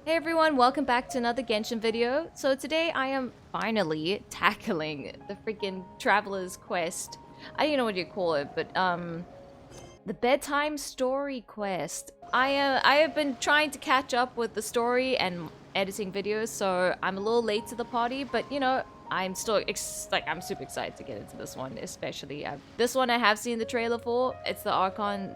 Hey everyone, welcome back to another Genshin video. So today I am finally tackling the freaking Traveler's Quest. I don't know what you call it, but the Bedtime Story Quest. I have been trying to catch up with the story and editing videos, so I'm a little late to the party, but you know, I'm still I'm super excited to get into this one, especially this one I have seen the trailer for. It's the Archon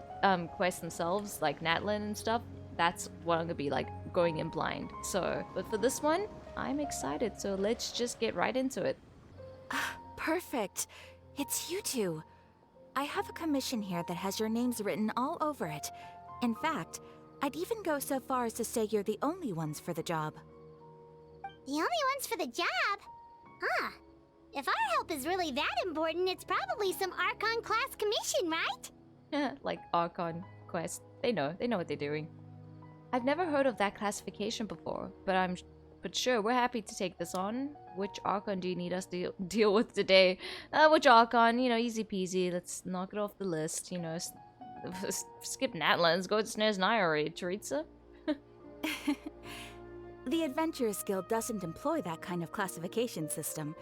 Quest themselves, like Natlin and stuff. That's what I'm gonna be like going in blind. So, but for this one, I'm excited. So let's just get right into it. Perfect. It's you two. I have a commission here that has your names written all over it. In fact, I'd even go so far as to say you're the only ones for the job. The only ones for the job? Huh. If our help is really that important, it's probably some Archon class commission, right? Like Archon Quest. They know what they're doing. I've never heard of that classification before, but sure, we're happy to take this on. Which Archon do you need us to deal with today? Which Archon? You know, easy peasy. Let's knock it off the list. You know, skip Natlins, go to Snares Nyari, Teresa. The Adventurers Guild doesn't employ that kind of classification system.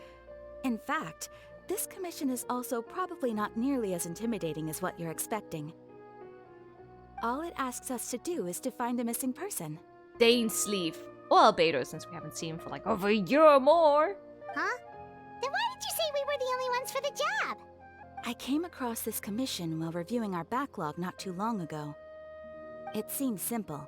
In fact, this commission is also probably not nearly as intimidating as what you're expecting. All it asks us to do is to find a missing person. Dainsleif. Or Albedo, since we haven't seen him for like over a year or more. Huh? Then why did you say we were the only ones for the job? I came across this commission while reviewing our backlog not too long ago. It seems simple,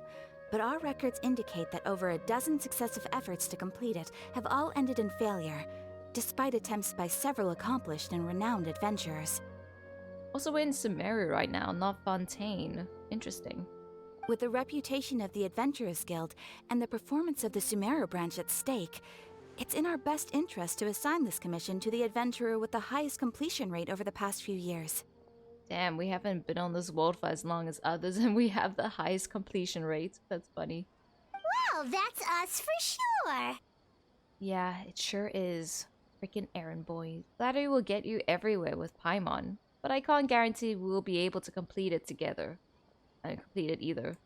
but our records indicate that over a dozen successive efforts to complete it have all ended in failure, despite attempts by several accomplished and renowned adventurers. Also, we're in Sumeru right now, not Fontaine. Interesting. With the reputation of the Adventurers Guild and the performance of the Sumeru branch at stake, it's in our best interest to assign this commission to the adventurer with the highest completion rate over the past few years. Damn, we haven't been on this world for as long as others, and we have the highest completion rate. That's funny. Well, that's us for sure. Yeah, it sure is. Freaking errand boy. Flattery will get you everywhere with Paimon, but I can't guarantee we'll be able to complete it together. Complete it either.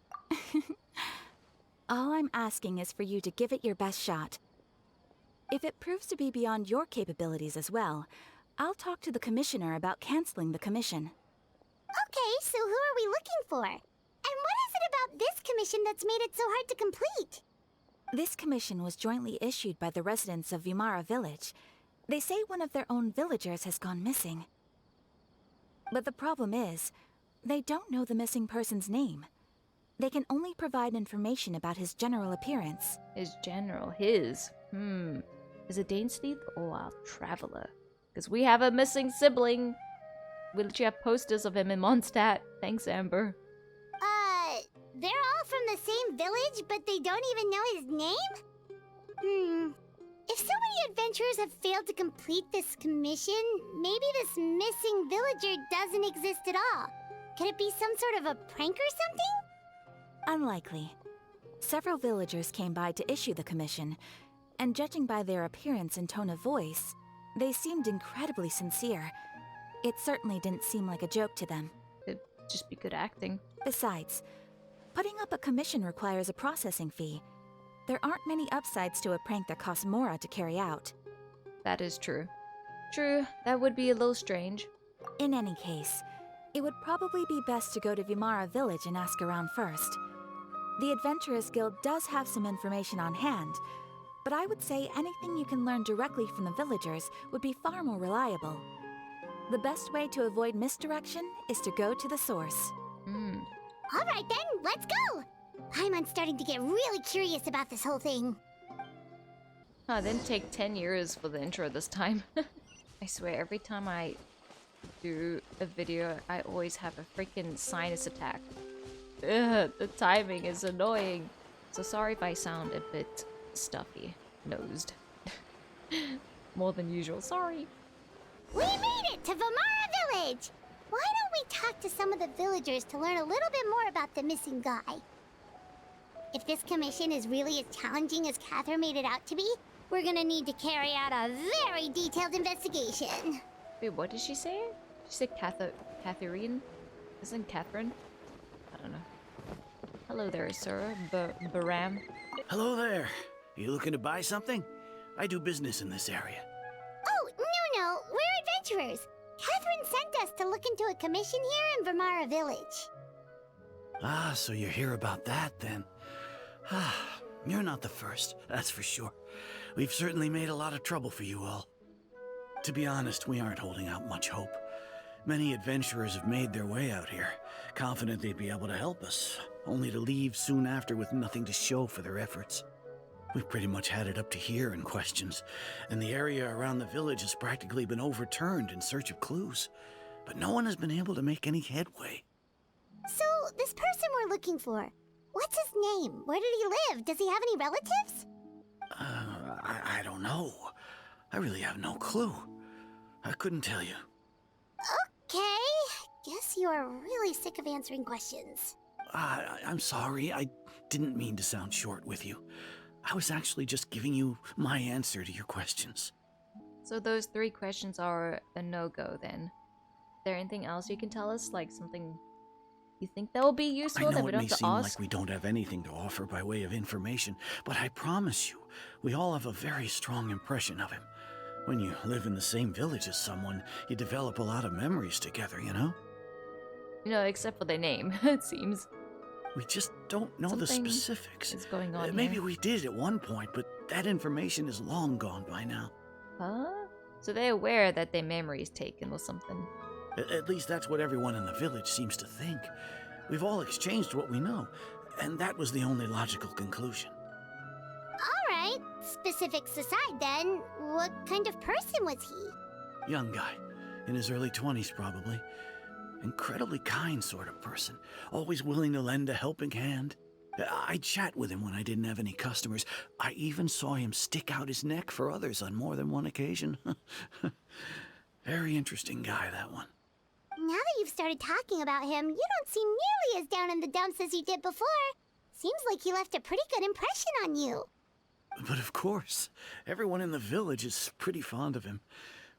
All I'm asking is for you to give it your best shot. If it proves to be beyond your capabilities as well, I'll talk to the commissioner about canceling the commission. Okay, so who are we looking for? And what is it about this commission that's made it so hard to complete? This commission was jointly issued by the residents of Vimara Village. They say one of their own villagers has gone missing. But the problem is, they don't know the missing person's name. They can only provide information about his general appearance. Is it Dainsleif or a traveler? Because we have a missing sibling. We literally have posters of him in Mondstadt. Thanks, Amber. They're all from the same village, but they don't even know his name? If so many adventurers have failed to complete this commission, maybe this missing villager doesn't exist at all. Could it be some sort of a prank or something? Unlikely. Several villagers came by to issue the commission, and judging by their appearance and tone of voice, they seemed incredibly sincere. It certainly didn't seem like a joke to them. It'd just be good acting. Besides, putting up a commission requires a processing fee. There aren't many upsides to a prank that costs Mora to carry out. That is true. True, that would be a little strange. In any case, it would probably be best to go to Vimara Village and ask around first. The Adventurers Guild does have some information on hand, but I would say anything you can learn directly from the villagers would be far more reliable. The best way to avoid misdirection is to go to the source. Alright then, let's go! Paimon's starting to get really curious about this whole thing. It didn't take 10 years for the intro this time. I swear, every time I do a video, I always have a freaking sinus attack. Ugh, the timing is annoying. So sorry if I sound a bit stuffy nosed. More than usual, sorry. We made it to Vimara Village! Why don't we talk to some of the villagers to learn a little bit more about the missing guy? If this commission is really as challenging as Catherine made it out to be, we're gonna need to carry out a very detailed investigation. Wait, what did she say? She said Catherine? Isn't Catherine? I don't know. Hello there, sir. Baram. Hello there. You looking to buy something? I do business in this area. Oh, no, we're adventurers. Catherine sent us to look into a commission here in Vimara Village. Ah, so you're here about that then. Ah, you're not the first, that's for sure. We've certainly made a lot of trouble for you all. To be honest, we aren't holding out much hope. Many adventurers have made their way out here, confident they'd be able to help us, only to leave soon after with nothing to show for their efforts. We've pretty much had it up to here in questions, and the area around the village has practically been overturned in search of clues. But no one has been able to make any headway. So, this person we're looking for, what's his name? Where did he live? Does he have any relatives? I don't know. I really have no clue. I couldn't tell you. Okay, guess you are really sick of answering questions. I'm sorry, I didn't mean to sound short with you. I was actually just giving you my answer to your questions. So those 3 questions are a no-go then. Is there anything else you can tell us? Like something you think that will be useful I that know we it don't may have to seem ask? like we don't have anything to offer by way of information, but I promise you, we all have a very strong impression of him. When you live in the same village as someone, you develop a lot of memories together, you know? You know, except for their name, it seems. We just don't know the Something specifics. is going on Maybe here. we did at one point, but that information is long gone by now. Huh? So they're aware that their memory is taken or something. At least that's what everyone in the village seems to think. We've all exchanged what we know, and that was the only logical conclusion. Alright, specifics aside then, what kind of person was he? Young guy, in his early 20s probably. Incredibly kind sort of person, always willing to lend a helping hand. I'd chat with him when I didn't have any customers. I even saw him stick out his neck for others on more than one occasion. Very interesting guy, that one. Now that you've started talking about him, you don't seem nearly as down in the dumps as you did before. Seems like he left a pretty good impression on you. But of course, everyone in the village is pretty fond of him.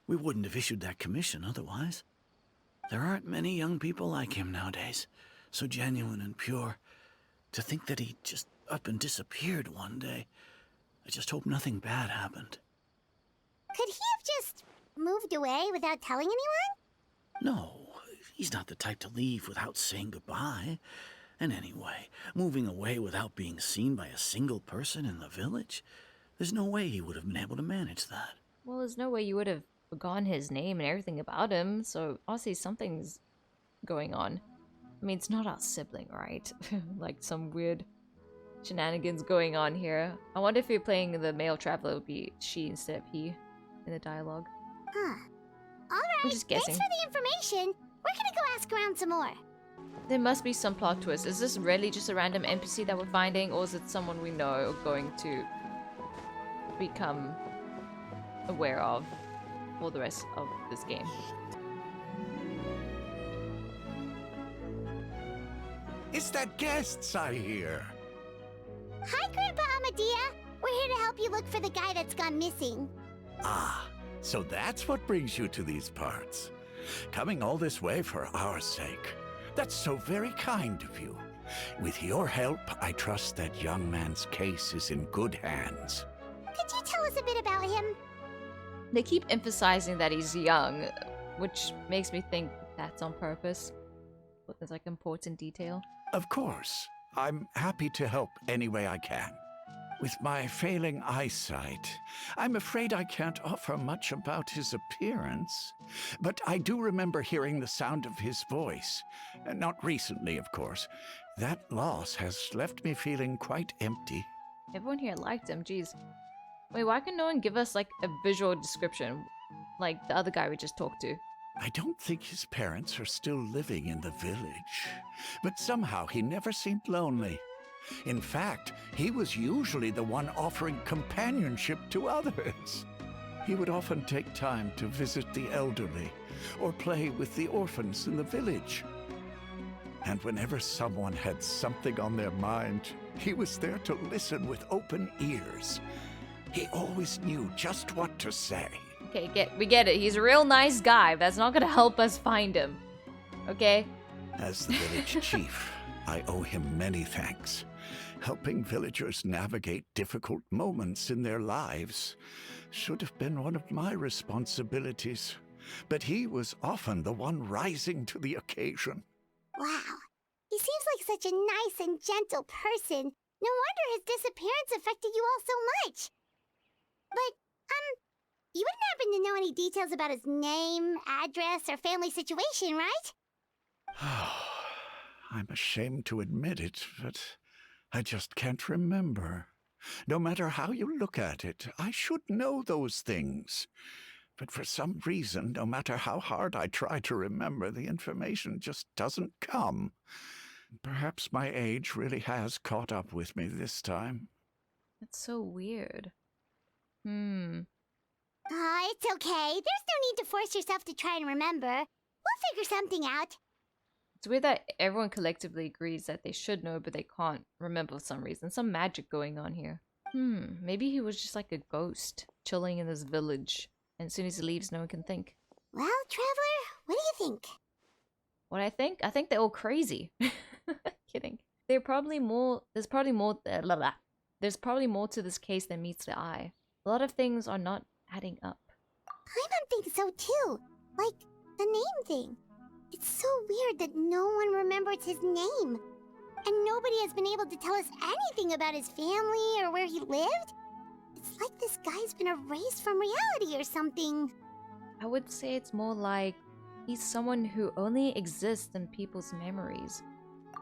We wouldn't have issued that commission otherwise. There aren't many young people like him nowadays, so genuine and pure. To think that he just up and disappeared one day. I just hope nothing bad happened. Could he have just moved away without telling anyone? No, he's not the type to leave without saying goodbye. And anyway, moving away without being seen by a single person in the village? There's no way he would have been able to manage that. Well, there's no way you would have forgotten his name and everything about him, so obviously something's going on. I mean, it's not our sibling, right? Like some weird shenanigans going on here. I wonder if you're playing the male traveler, it would be she instead of he in the dialogue. Huh. I'm Alright, just guessing. thanks for the information. We're gonna go ask around some more. There must be some plot twist. Is this really just a random NPC that we're finding, or is it someone we know or going to become aware of for the rest of this game? It's that guests I hear. Hi, Grandpa Amadea. We're here to help you look for the guy that's gone missing. Ah, so that's what brings you to these parts. Coming all this way for our sake. That's so very kind of you. With your help, I trust that young man's case is in good hands. Could you tell us a bit about him? They keep emphasizing that he's young, which makes me think that's on purpose. But there's like important detail. Of course, I'm happy to help any way I can. With my failing eyesight, I'm afraid I can't offer much about his appearance. But I do remember hearing the sound of his voice. Not recently, of course. That loss has left me feeling quite empty. Everyone here liked him, jeez. Wait, why can no one give us like a visual description? Like the other guy we just talked to. I don't think his parents are still living in the village. But somehow he never seemed lonely. In fact, he was usually the one offering companionship to others. He would often take time to visit the elderly or play with the orphans in the village. And whenever someone had something on their mind, he was there to listen with open ears. He always knew just what to say. Okay, we get it. He's a real nice guy. That's not gonna help us find him. Okay? As the village chief, I owe him many thanks. Helping villagers navigate difficult moments in their lives should have been one of my responsibilities. But he was often the one rising to the occasion. Wow. He seems like such a nice and gentle person. No wonder his disappearance affected you all so much. But, you wouldn't happen to know any details about his name, address, or family situation, right? I'm ashamed to admit it, but I just can't remember. No matter how you look at it, I should know those things. But for some reason, no matter how hard I try to remember, the information just doesn't come. Perhaps my age really has caught up with me this time. That's so weird. It's okay. There's no need to force yourself to try and remember. We'll figure something out. It's weird that everyone collectively agrees that they should know, but they can't remember for some reason. Some magic going on here. Maybe he was just like a ghost, chilling in this village, and as soon as he leaves, no one can think. Well, Traveler, what do you think? What I think? I think they're all crazy. Kidding. There's probably more to this case than meets the eye. A lot of things are not adding up. Paimon thinks so too. Like, the name thing. It's so weird that no one remembers his name. And nobody has been able to tell us anything about his family or where he lived. It's like this guy's been erased from reality or something. I would say it's more like he's someone who only exists in people's memories.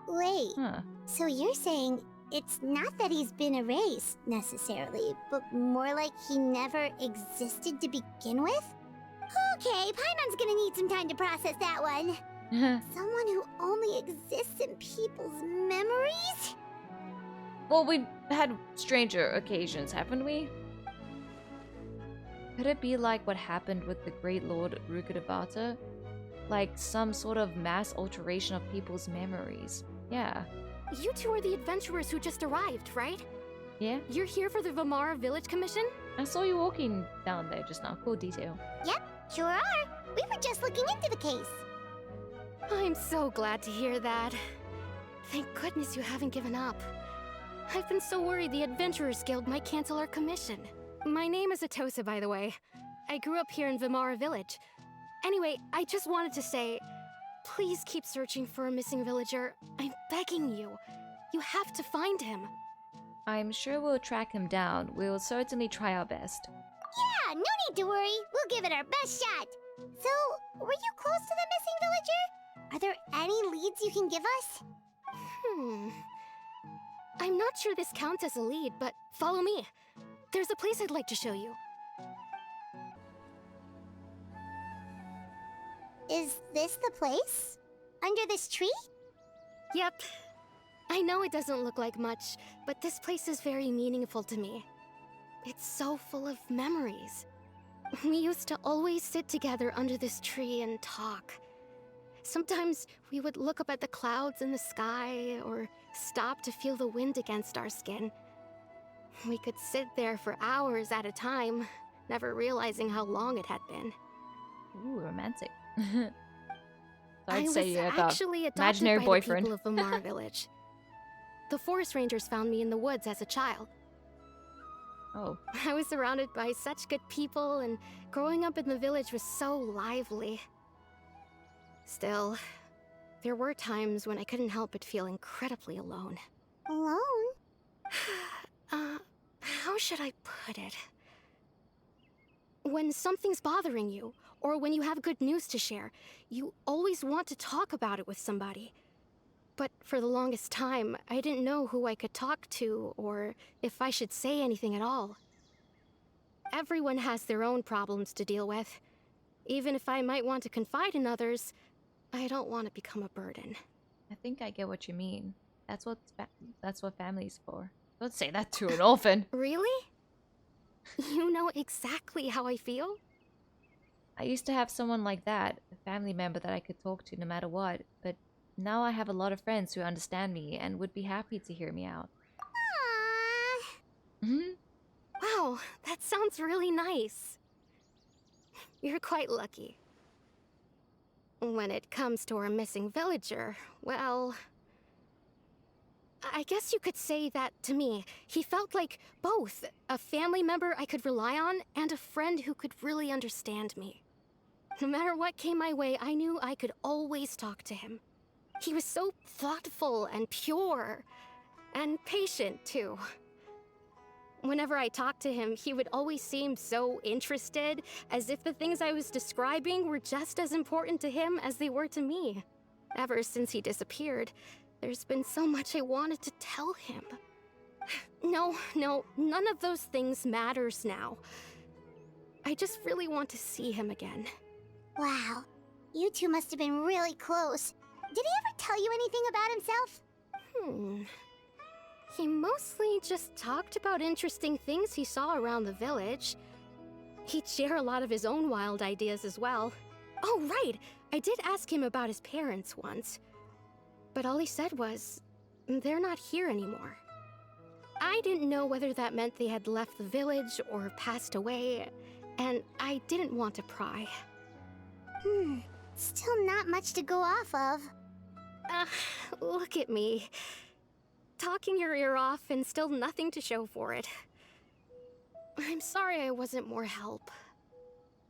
Wait, Huh. so you're saying it's not that he's been erased, necessarily, but more like he never existed to begin with? Okay, Paimon's gonna need some time to process that one. Someone who only exists in people's memories? Well, we had stranger occasions, haven't we? Could it be like what happened with the Great Lord Rukkhadevata? Like some sort of mass alteration of people's memories? Yeah. You two are the adventurers who just arrived, right? Yeah? You're here for the Vimara Village Commission? I saw you walking down there just now. Cool detail. Yep, sure are. We were just looking into the case. I'm so glad to hear that. Thank goodness you haven't given up. I've been so worried the Adventurers Guild might cancel our commission. My name is Atosa, by the way. I grew up here in Vimara Village. Anyway, I just wanted to say, please keep searching for a missing villager. I'm begging you. You have to find him. I'm sure we'll track him down. We'll certainly try our best. Yeah, no need to worry. We'll give it our best shot. So, were you close to the missing villager? Are there any leads you can give us? I'm not sure this counts as a lead, but follow me. There's a place I'd like to show you. Is this the place? Under this tree? Yep. I know it doesn't look like much, but this place is very meaningful to me. It's so full of memories. We used to always sit together under this tree and talk. Sometimes we would look up at the clouds in the sky, or stop to feel the wind against our skin. We could sit there for hours at a time, never realizing how long it had been. Ooh, romantic. I I'd was say you have actually a adopted imaginary by boyfriend. the people of Vimara Village. The forest rangers found me in the woods as a child. Oh. I was surrounded by such good people, and growing up in the village was so lively. Still, there were times when I couldn't help but feel incredibly alone. Alone? How should I put it? When something's bothering you, or when you have good news to share, you always want to talk about it with somebody. But for the longest time, I didn't know who I could talk to, or if I should say anything at all. Everyone has their own problems to deal with. Even if I might want to confide in others, I don't want to become a burden. I think I get what you mean. That's what family's for. Don't say that to an orphan. Really? You know exactly how I feel? I used to have someone like that, a family member that I could talk to no matter what, but now I have a lot of friends who understand me and would be happy to hear me out. Aww. Wow, that sounds really nice. You're quite lucky. When it comes to our missing villager, well, I guess you could say that to me. He felt like both a family member I could rely on and a friend who could really understand me. No matter what came my way, I knew I could always talk to him. He was so thoughtful and pure, and patient too. Whenever I talked to him, he would always seem so interested, as if the things I was describing were just as important to him as they were to me. Ever since he disappeared, there's been so much I wanted to tell him. No, none of those things matters now. I just really want to see him again. Wow, you two must have been really close. Did he ever tell you anything about himself? He mostly just talked about interesting things he saw around the village. He'd share a lot of his own wild ideas as well. Oh, right! I did ask him about his parents once. But all he said was, they're not here anymore. I didn't know whether that meant they had left the village or passed away, and I didn't want to pry. Still not much to go off of. Look at me. Talking your ear off and still nothing to show for it. I'm sorry I wasn't more help.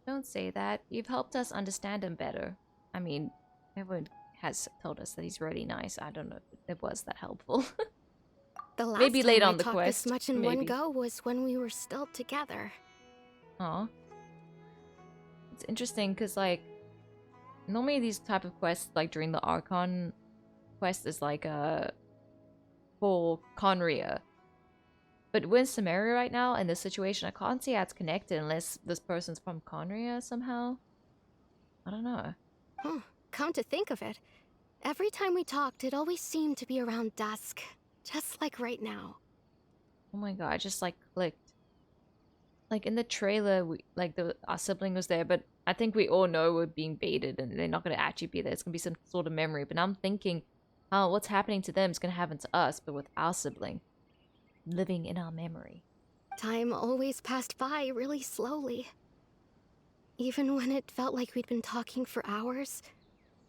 Don't say that. You've helped us understand him better. I mean, everyone has told us that he's really nice. I don't know if it was that helpful. The last Maybe time late I on the talked quest. this much in Maybe. one go was when we were still together. Aw. It's interesting because, like, normally these type of quests, like during the Archon quest, is like for Conria. But we're in Samaria right now, in this situation, I can't see how it's connected unless this person's from Conria somehow. I don't know. Come to think of it, every time we talked, it always seemed to be around dusk. Just like right now. Oh my god, I just like clicked. Like in the trailer, our sibling was there, but I think we all know we're being baited and they're not going to actually be there. It's going to be some sort of memory. But now I'm thinking, oh, what's happening to them is going to happen to us, but with our sibling. Living in our memory. Time always passed by really slowly. Even when it felt like we'd been talking for hours,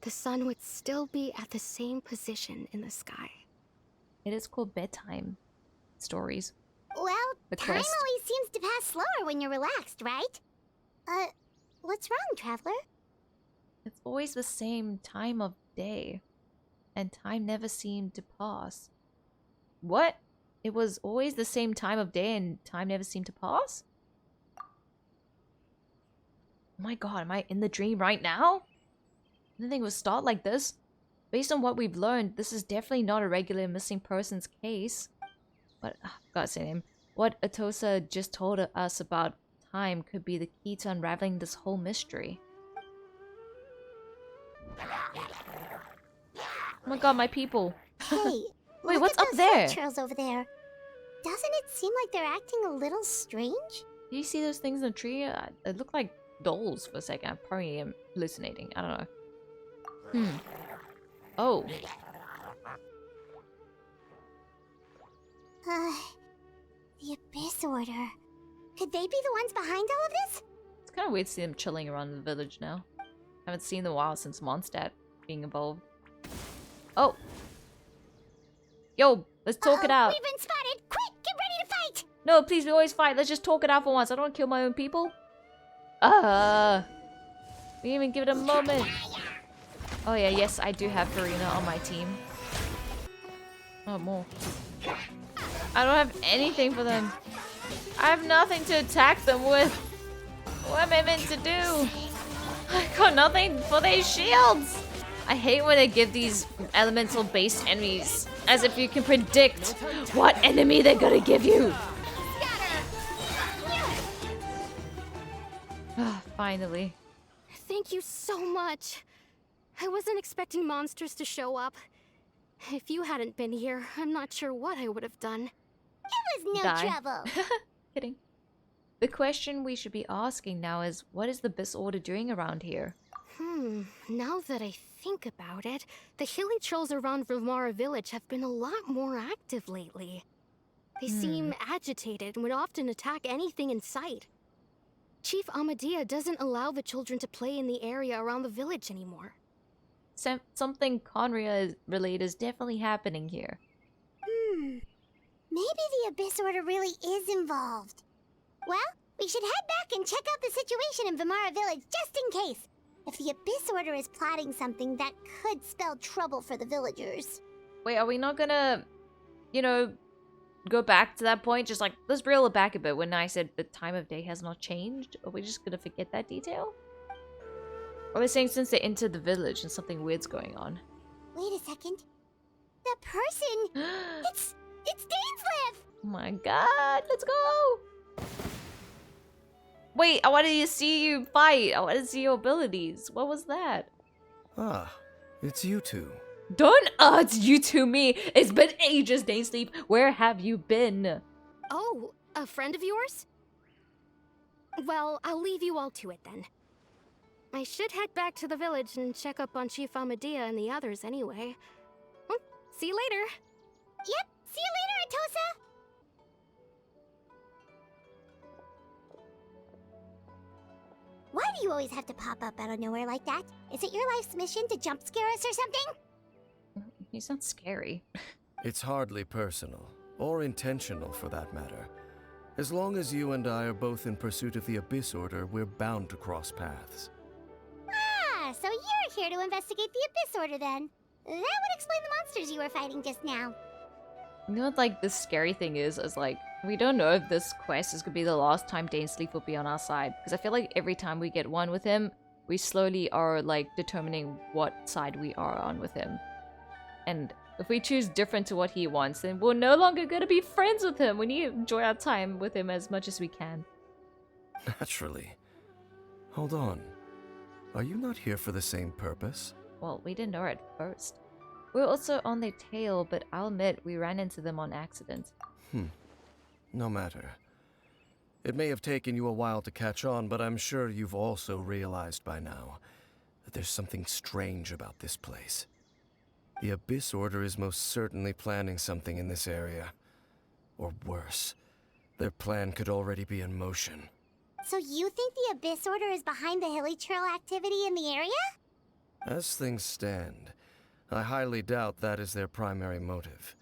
the sun would still be at the same position in the sky. It is called Bedtime Stories. Well, The time quest. always seems to pass slower when you're relaxed, right? What's wrong, Traveler? It's always the same time of day. And time never seemed to pass. What? It was always the same time of day and time never seemed to pass? Oh my god, am I in the dream right now? I didn't think it would start like this. Based on what we've learned, this is definitely not a regular missing persons case. But, I forgot to say name. What Atosa just told us about time could be the key to unraveling this whole mystery. Oh my god, my people. Hey, Wait, look what's at up those there? hill trails over there. Doesn't it seem like they're acting a little strange? Do you see those things in the tree? It looked like dolls for a second. I probably am hallucinating. I don't know. Oh. The Abyss Order. Could they be the ones behind all of this? It's kind of weird to see them chilling around the village now. Haven't seen them in a while since Mondstadt being involved. Oh. Yo, let's talk it out. We've been spotted! Quick, get ready to fight! No, please, we always fight. Let's just talk it out for once. I don't want to kill my own people. We didn't even give it a moment. Oh yeah, yes, I do have Farina on my team. Oh, more. I don't have anything for them. I have nothing to attack them with. What am I meant to do? I got nothing for their shields. I hate when they give these elemental-based enemies as if you can predict what enemy they're gonna give you. Finally. Thank you so much. I wasn't expecting monsters to show up. If you hadn't been here, I'm not sure what I would have done. It was no Die. trouble. Kidding. The question we should be asking now is, what is the Abyss Order doing around here? Now that I think about it, the hilly trolls around Vimara village have been a lot more active lately. They seem agitated and would often attack anything in sight. Chief Amadea doesn't allow the children to play in the area around the village anymore. Something Conria related is definitely happening here. Maybe the Abyss Order really is involved. Well, we should head back and check out the situation in Vimara Village just in case. If the Abyss Order is plotting something that could spell trouble for the villagers. Wait, are we not gonna, go back to that point? Just like, let's reel it back a bit when I said the time of day has not changed? Are we just gonna forget that detail? Or are we saying since they entered the village and something weird's going on? Wait a second. That person! it's Dainsleif! Oh my god, let's go! Wait, I wanted to see you fight. I wanted to see your abilities. What was that? Ah, it's you two. Don't it's you to me. It's been ages, Dainsleif. Where have you been? Oh, a friend of yours? Well, I'll leave you all to it then. I should head back to the village and check up on Chief Amadea and the others anyway. See you later. Yep, see you later, Atosa! Why do you always have to pop up out of nowhere like that? Is it your life's mission to jump scare us or something? He's not scary. It's hardly personal, or intentional for that matter. As long as you and I are both in pursuit of the Abyss Order, we're bound to cross paths. Ah, so you're here to investigate the Abyss Order then. That would explain the monsters you were fighting just now. You know what, like, the scary thing is like, we don't know if this quest is gonna be the last time Dainsleif will be on our side. Because I feel like every time we get one with him, we slowly are, like, determining what side we are on with him. And if we choose different to what he wants, then we're no longer gonna be friends with him. We need to enjoy our time with him as much as we can. Naturally. Hold on. Are you not here for the same purpose? Well, we didn't know at first. We were also on their tail, but I'll admit we ran into them on accident. No matter. It may have taken you a while to catch on, but I'm sure you've also realized by now that there's something strange about this place. The Abyss Order is most certainly planning something in this area. Or worse, their plan could already be in motion. So you think the Abyss Order is behind the hilly trail activity in the area? As things stand, I highly doubt that is their primary motive.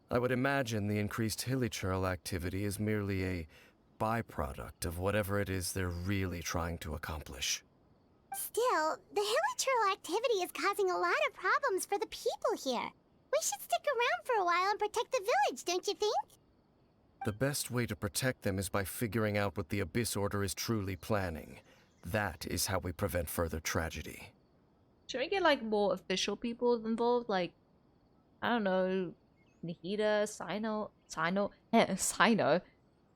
I would imagine the increased hilichurl activity is merely a byproduct of whatever it is they're really trying to accomplish. Still, the hilichurl activity is causing a lot of problems for the people here. We should stick around for a while and protect the village, don't you think? The best way to protect them is by figuring out what the Abyss Order is truly planning. That is how we prevent further tragedy. Should we get, like, more official people involved? Like, I don't know, Nahida, Sino,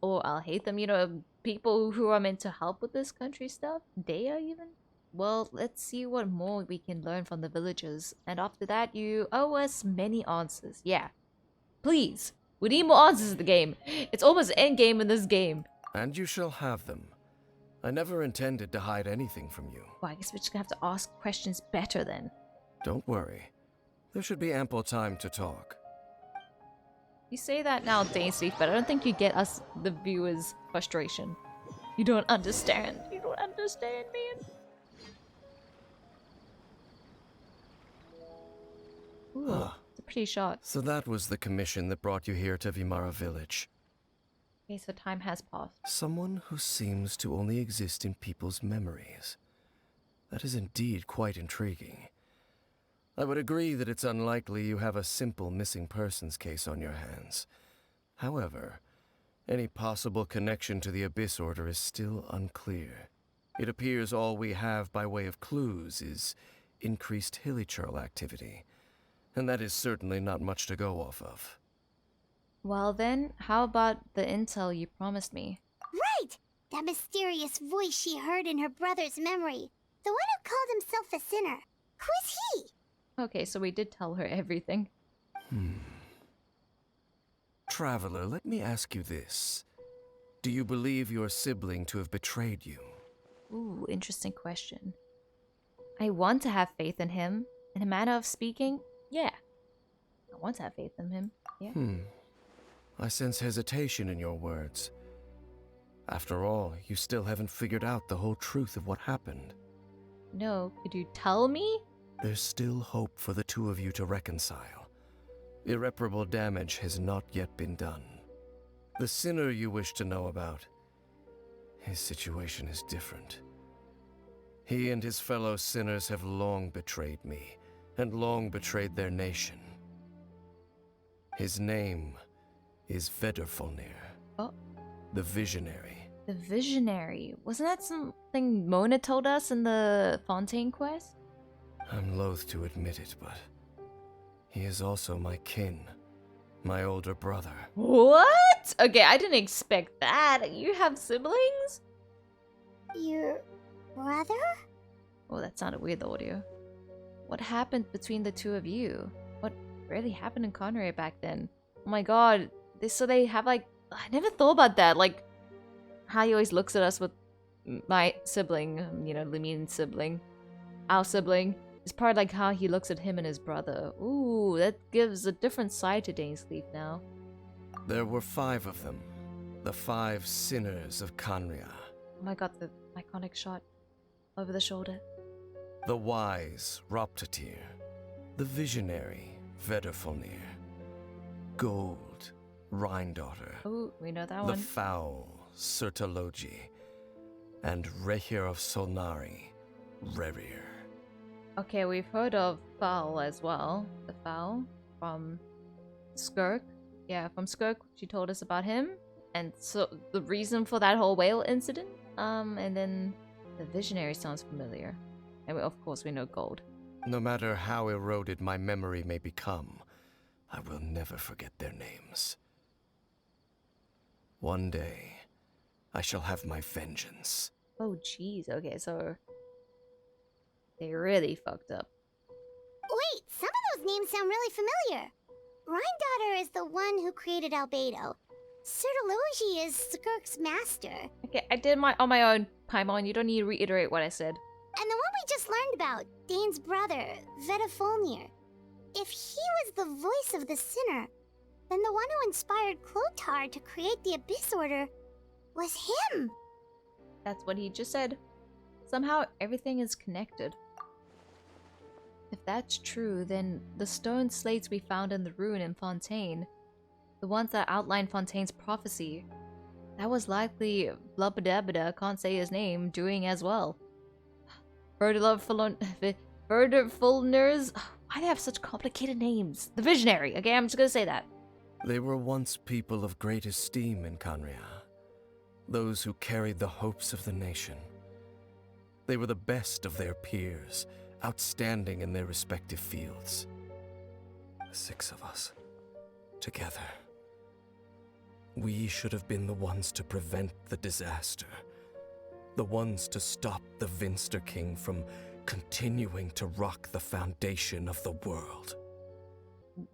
or I'll hate them, people who are meant to help with this country stuff? Dea, even? Well, let's see what more we can learn from the villagers. And after that, you owe us many answers. Yeah. Please. We need more answers in the game. It's almost endgame in this game. And you shall have them. I never intended to hide anything from you. Well, I guess we're just gonna have to ask questions better then. Don't worry. There should be ample time to talk. You say that now, Dainsleif, but I don't think you get us, the viewers' frustration. You don't understand. You don't understand, man. Ooh, it's a pretty shot. So that was the commission that brought you here to Vimara Village. Okay, so time has passed. Someone who seems to only exist in people's memories. That is indeed quite intriguing. I would agree that it's unlikely you have a simple missing persons case on your hands. However, any possible connection to the Abyss Order is still unclear. It appears all we have by way of clues is increased hilichurl activity, and that is certainly not much to go off of. Well then, how about the intel you promised me? Right! That mysterious voice she heard in her brother's memory. The one who called himself a sinner. Who is he? Okay, so we did tell her everything. Traveler, let me ask you this. Do you believe your sibling to have betrayed you? Ooh, interesting question. I want to have faith in him. In a manner of speaking, yeah. I want to have faith in him, yeah. I sense hesitation in your words. After all, you still haven't figured out the whole truth of what happened. No, could you tell me? There's still hope for the two of you to reconcile. Irreparable damage has not yet been done. The sinner you wish to know about, his situation is different. He and his fellow sinners have long betrayed me, and long betrayed their nation. His name is Vedrfolnir. Oh. The Visionary. The Visionary. Wasn't that something Mona told us in the Fontaine quest? I'm loath to admit it, but he is also my kin, my older brother. What? Okay, I didn't expect that. You have siblings? Your brother? Oh, that sounded weird, the audio. What happened between the two of you? What really happened in Connery back then? Oh my god. So they have like... I never thought about that. Like, how he always looks at us with my sibling, you know, Lumine's sibling. Our sibling. It's part like how he looks at him and his brother. Ooh, that gives a different side to Dainsleif now. There were 5 of them. The 5 sinners of Canria. Oh my god, the iconic shot over the shoulder. The wise Roptatir. The visionary Vedrfolnir. Gold Rhindaughter. Ooh, we know that The one. foul Sertologi. And Rehir of Solnari, Rerir. Okay, we've heard of Foul as well. The Foul from Skirk. Yeah, from Skirk, she told us about him. And so the reason for that whole whale incident. And then the Visionary sounds familiar. And of course we know Gold. No matter how eroded my memory may become, I will never forget their names. One day, I shall have my vengeance. Oh jeez, okay, so they really fucked up. Wait, some of those names sound really familiar. Rhindaughter is the one who created Albedo. Sertologi is Skirk's master. Okay, I did my on my own. Paimon, you don't need to reiterate what I said. And the one we just learned about, Dane's brother, Vedrfolnir. If he was the voice of the sinner, then the one who inspired Clothar to create the Abyss Order was him. That's what he just said. Somehow everything is connected. If that's true, then the stone slates we found in the ruin in Fontaine, the ones that outline Fontaine's prophecy, that was likely Blubbadabada, can't say his name, doing as well. Vedrfolnir's... Why do they have such complicated names? The Visionary, okay, I'm just gonna say that. They were once people of great esteem in Canria. Those who carried the hopes of the nation. They were the best of their peers, outstanding in their respective fields. The 6 of us, together. We should have been the ones to prevent the disaster. The ones to stop the Vinster King from continuing to rock the foundation of the world.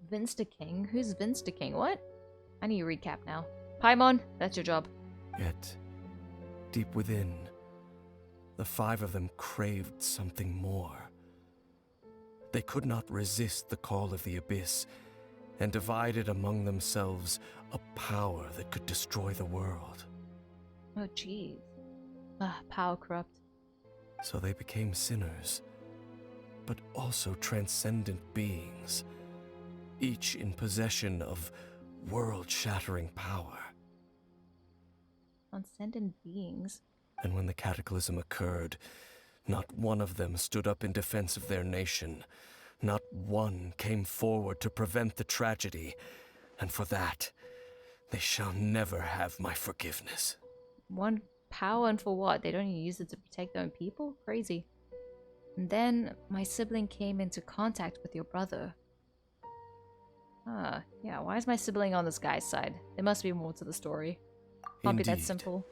Vinster King? Who's Vinster King? What? I need a recap now. Paimon, that's your job. Yet, deep within, the 5 of them craved something more. They could not resist the call of the Abyss, and divided among themselves a power that could destroy the world. Oh, jeez. Power corrupt. So they became sinners, but also transcendent beings, each in possession of world-shattering power. Transcendent beings. And when the cataclysm occurred, not one of them stood up in defense of their nation. Not one came forward to prevent the tragedy, and for that, they shall never have my forgiveness. One power, and for what? They don't even use it to protect their own people? Crazy. And then my sibling came into contact with your brother. Yeah, why is my sibling on this guy's side? There must be more to the story. Can't be that Indeed. simple.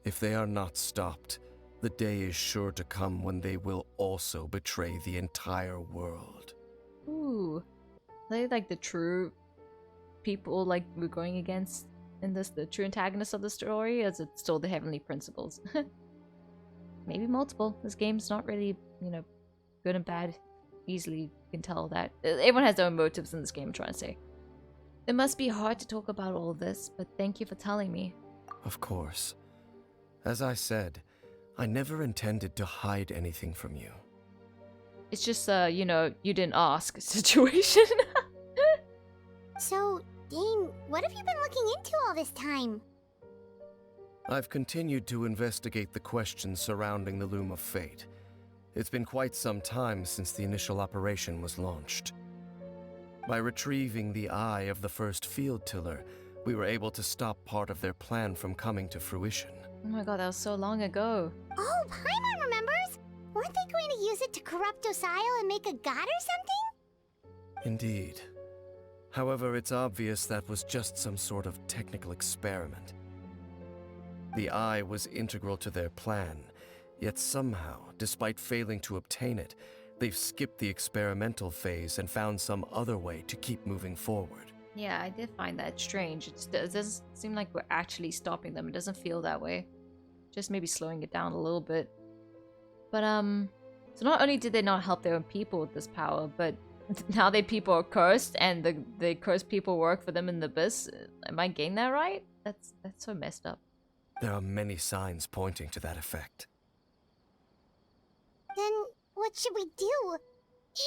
If they are not stopped, the day is sure to come when they will also betray the entire world. Ooh. Are they like the true people like we're going against in this, the true antagonists of the story? Or is it still the heavenly principles? Maybe multiple. This game's not really, you know, good and bad. Easily you can tell that. Everyone has their own motives in this game, I'm trying to say. It must be hard to talk about all this, but thank you for telling me. Of course. As I said, I never intended to hide anything from you. It's just, you know, you didn't ask situation. So, Dane, what have you been looking into all this time? I've continued to investigate the questions surrounding the Loom of Fate. It's been quite some time since the initial operation was launched. By retrieving the eye of the first field tiller, we were able to stop part of their plan from coming to fruition. Oh my god, that was so long ago. Oh, Paimon remembers! Weren't they going to use it to corrupt Osile and make a god or something? Indeed. However, it's obvious that was just some sort of technical experiment. The eye was integral to their plan, yet somehow, despite failing to obtain it, they've skipped the experimental phase and found some other way to keep moving forward. Yeah, I did find that strange. It doesn't seem like we're actually stopping them. It doesn't feel that way. Just maybe slowing it down a little bit. But, so not only did they not help their own people with this power, but now their people are cursed, and the cursed people work for them in the abyss. Am I getting that right? That's so messed up. There are many signs pointing to that effect. Then, what should we do?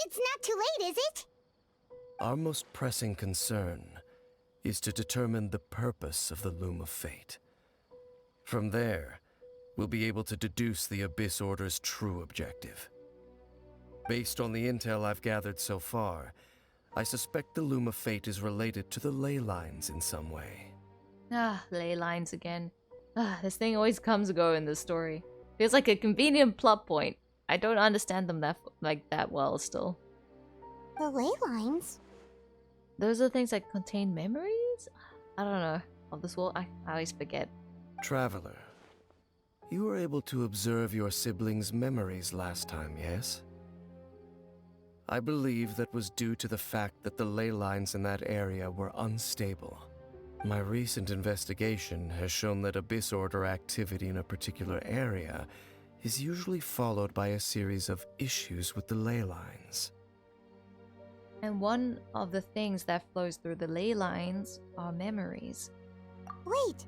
It's not too late, is it? Our most pressing concern is to determine the purpose of the Loom of Fate. From there, we'll be able to deduce the Abyss Order's true objective. Based on the intel I've gathered so far, I suspect the Loom of Fate is related to the ley lines in some way. Ah, ley lines again. Ah, this thing always comes and goes in this story. Feels like a convenient plot point. I don't understand them that well still. The ley lines? Those are the things that contain memories? I don't know. Of this world, I always forget. Traveler, you were able to observe your siblings' memories last time, yes? I believe that was due to the fact that the ley lines in that area were unstable. My recent investigation has shown that Abyss Order activity in a particular area is usually followed by a series of issues with the ley lines. And one of the things that flows through the ley lines are memories. Wait,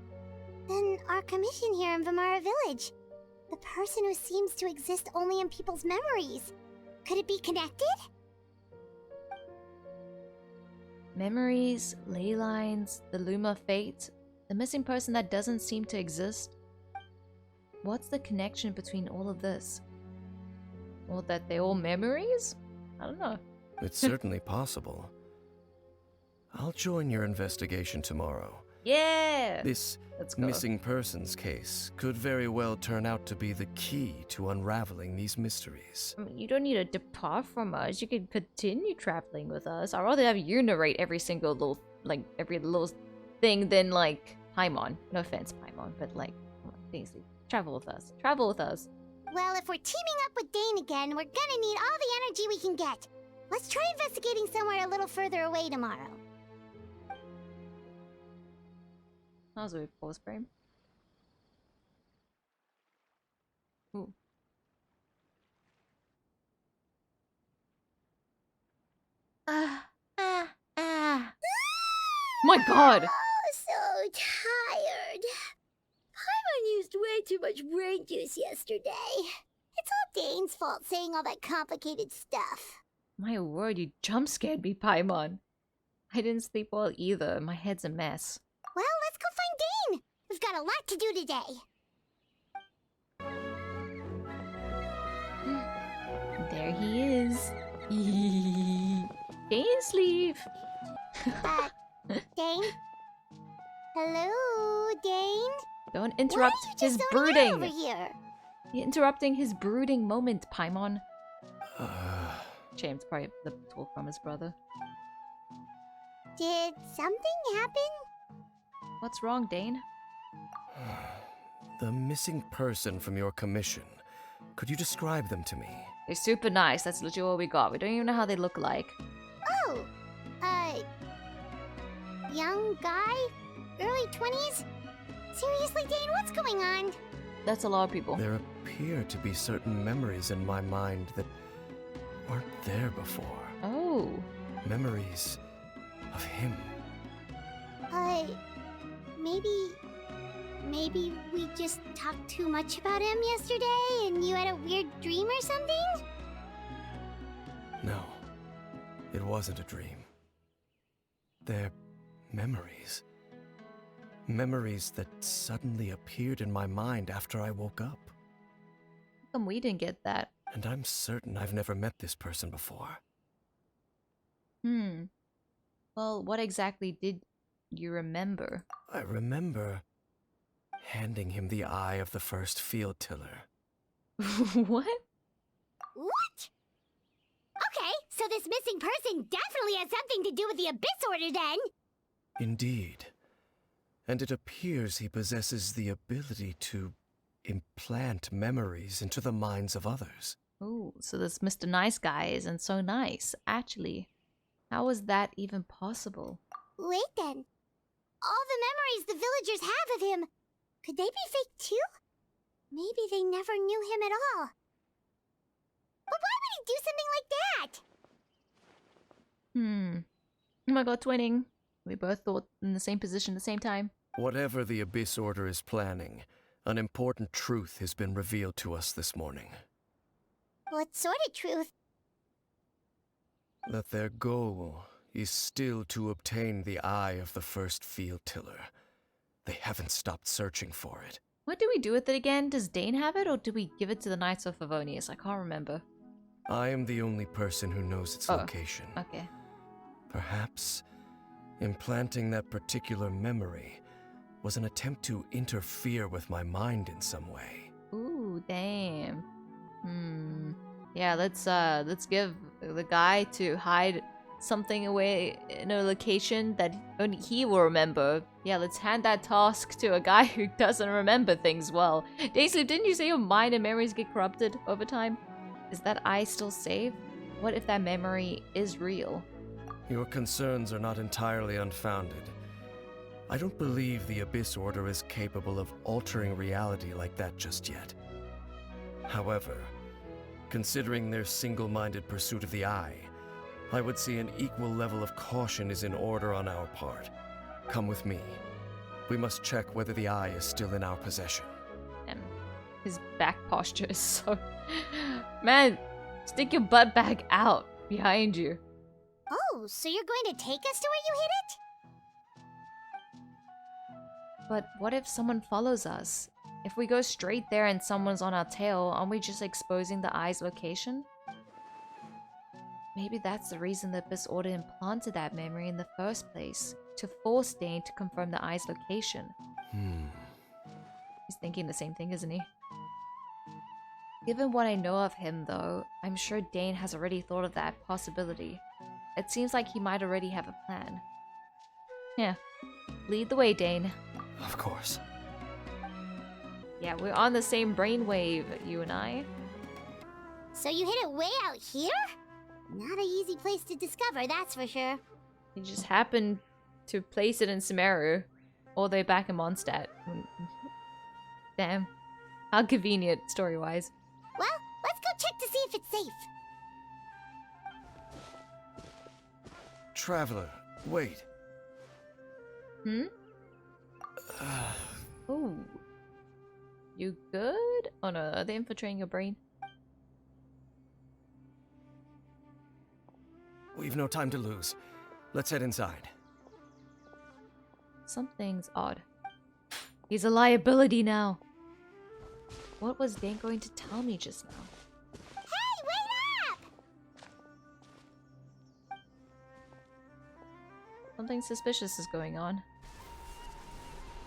then our commission here in Vimara Village, the person who seems to exist only in people's memories, could it be connected? Memories, ley lines, the Loom of Fate, the missing person that doesn't seem to exist. What's the connection between all of this? Or that they're all memories? I don't know. It's certainly possible. I'll join your investigation tomorrow. Yeah! This Let's go. missing persons case could very well turn out to be the key to unraveling these mysteries. I mean, you don't need to depart from us. You can continue traveling with us. I'd rather have you narrate every single little, every little thing than, Paimon. No offense, Paimon, but, come on, Dainsleif, travel with us. Travel with us. Well, if we're teaming up with Dane again, we're gonna need all the energy we can get. Let's try investigating somewhere a little further away tomorrow. That was a weird pause frame. Ooh. My god! Oh, so tired. Paimon used way too much brain juice yesterday. It's all Dane's fault saying all that complicated stuff. My word, you jump scared me, Paimon. I didn't sleep well either. My head's a mess. Well, let's go find Dane. We've got a lot to do today. There he is. Dainsleif! Dane? Hello, Dane? Don't interrupt Why are you his just zoning in over brooding. here? You're interrupting his brooding moment, Paimon. Shame to probably the talk from his brother. Did something happen? What's wrong, Dane? The missing person from your commission. Could you describe them to me? They're super nice. That's literally all we got. We don't even know how they look like. Oh, young guy? Early 20s? Seriously, Dane, what's going on? That's a lot of people. There appear to be certain memories in my mind that weren't there before. Oh. Memories of him. Maybe we just talked too much about him yesterday and you had a weird dream or something? No, it wasn't a dream. they're memories. Memories that suddenly appeared in my mind after I woke up. How come we didn't get that? And I'm certain I've never met this person before. Well, what exactly did you remember? I remember handing him the eye of the first field tiller. What? What? Okay, so this missing person definitely has something to do with the Abyss Order then! Indeed. And it appears he possesses the ability to implant memories into the minds of others. Oh, so this Mr. Nice Guy isn't so nice, actually. How is that even possible? Wait then. All the memories the villagers have of him, could they be fake too? Maybe they never knew him at all. But why would he do something like that? Oh my god, twinning. We both thought in the same position at the same time. Whatever the Abyss Order is planning, an important truth has been revealed to us this morning. What sort of truth? That their goal is still to obtain the eye of the first field tiller. They haven't stopped searching for it. What do we do with it again? Does Dane have it, or do we give it to the Knights of Favonius? I can't remember. I am the only person who knows its location. Okay. Perhaps implanting that particular memory was an attempt to interfere with my mind in some way. Ooh, damn. Yeah, let's give the guy to hide something away in a location that only he will remember. Yeah, let's hand that task to a guy who doesn't remember things well. Dainsleif, didn't you say your mind and memories get corrupted over time? Is that eye still safe? What if that memory is real? Your concerns are not entirely unfounded. I don't believe the Abyss Order is capable of altering reality like that just yet. However, considering their single-minded pursuit of the eye, I would say an equal level of caution is in order on our part. Come with me. We must check whether the eye is still in our possession. And his back posture is so... Man, stick your butt back out behind you. Oh, so you're going to take us to where you hid it? But what if someone follows us? If we go straight there and someone's on our tail, aren't we just exposing the eye's location? Maybe that's the reason the Abyss Order implanted that memory in the first place, to force Dane to confirm the eye's location. He's thinking the same thing, isn't he? Given what I know of him, though, I'm sure Dane has already thought of that possibility. It seems like he might already have a plan. Yeah. Lead the way, Dane. Of course. Yeah, we're on the same brainwave, you and I. So you hid it way out here? Not an easy place to discover, that's for sure. He just happened to place it in Sumeru, all the way back in Mondstadt. Damn. How convenient, story-wise. Well, let's go check to see if it's safe. Traveler, wait. Ooh. You good? Oh no, are they infiltrating your brain? We've no time to lose. Let's head inside. Something's odd. He's a liability now. What was Dane going to tell me just now? Hey, wait up! Something suspicious is going on.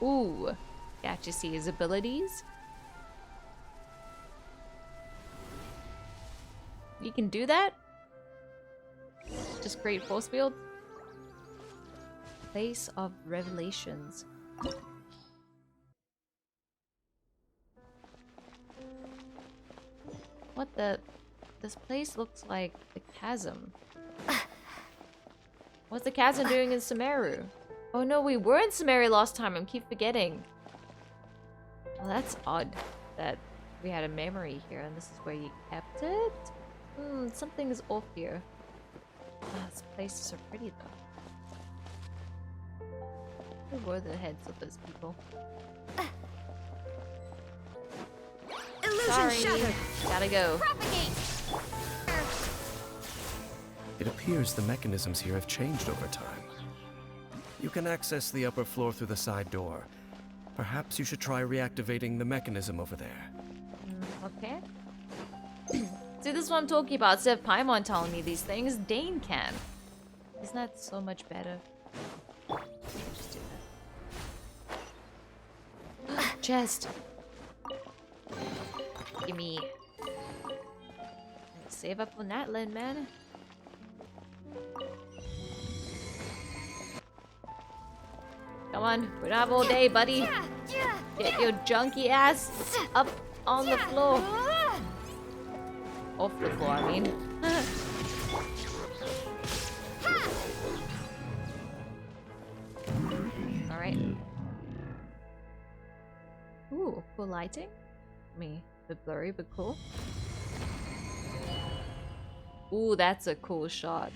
Ooh. Can't you see his abilities? You can do that? Just create force field? Place of Revelations. What the... This place looks like the chasm. What's the chasm doing in Sumeru? Oh no, we were in Sumeru last time. I keep forgetting. Well, that's odd that we had a memory here and this is where you kept it? Something is off here. Oh, this place is so pretty though. Who were the heads of those people? Illusion Sorry, shattered. gotta go. Propagate! It appears the mechanisms here have changed over time. You can access the upper floor through the side door. Perhaps you should try reactivating the mechanism over there. Okay. See, this is what I'm talking about. Instead of Paimon telling me these things, Dane can. Isn't that so much better? Just do that. Chest. Gimme. Save up on that, Lin, man. Come on, we don't have all day, buddy. Get your junky ass up on the floor. Off the floor, I mean. Alright. Ooh, cool lighting. I mean, a bit blurry, but cool. Ooh, that's a cool shot.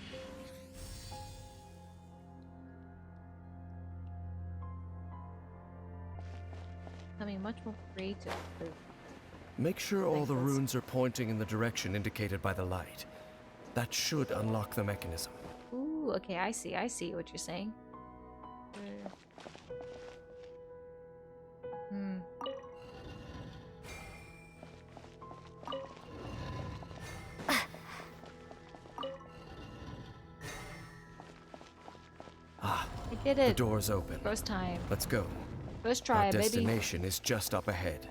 Becoming much more creative. Make sure all the runes are pointing in the direction indicated by the light. That should unlock the mechanism. Ooh, okay, I see what you're saying. Ah, I did it. the door's open. First time. Let's go. First try, Our baby. destination is just up ahead.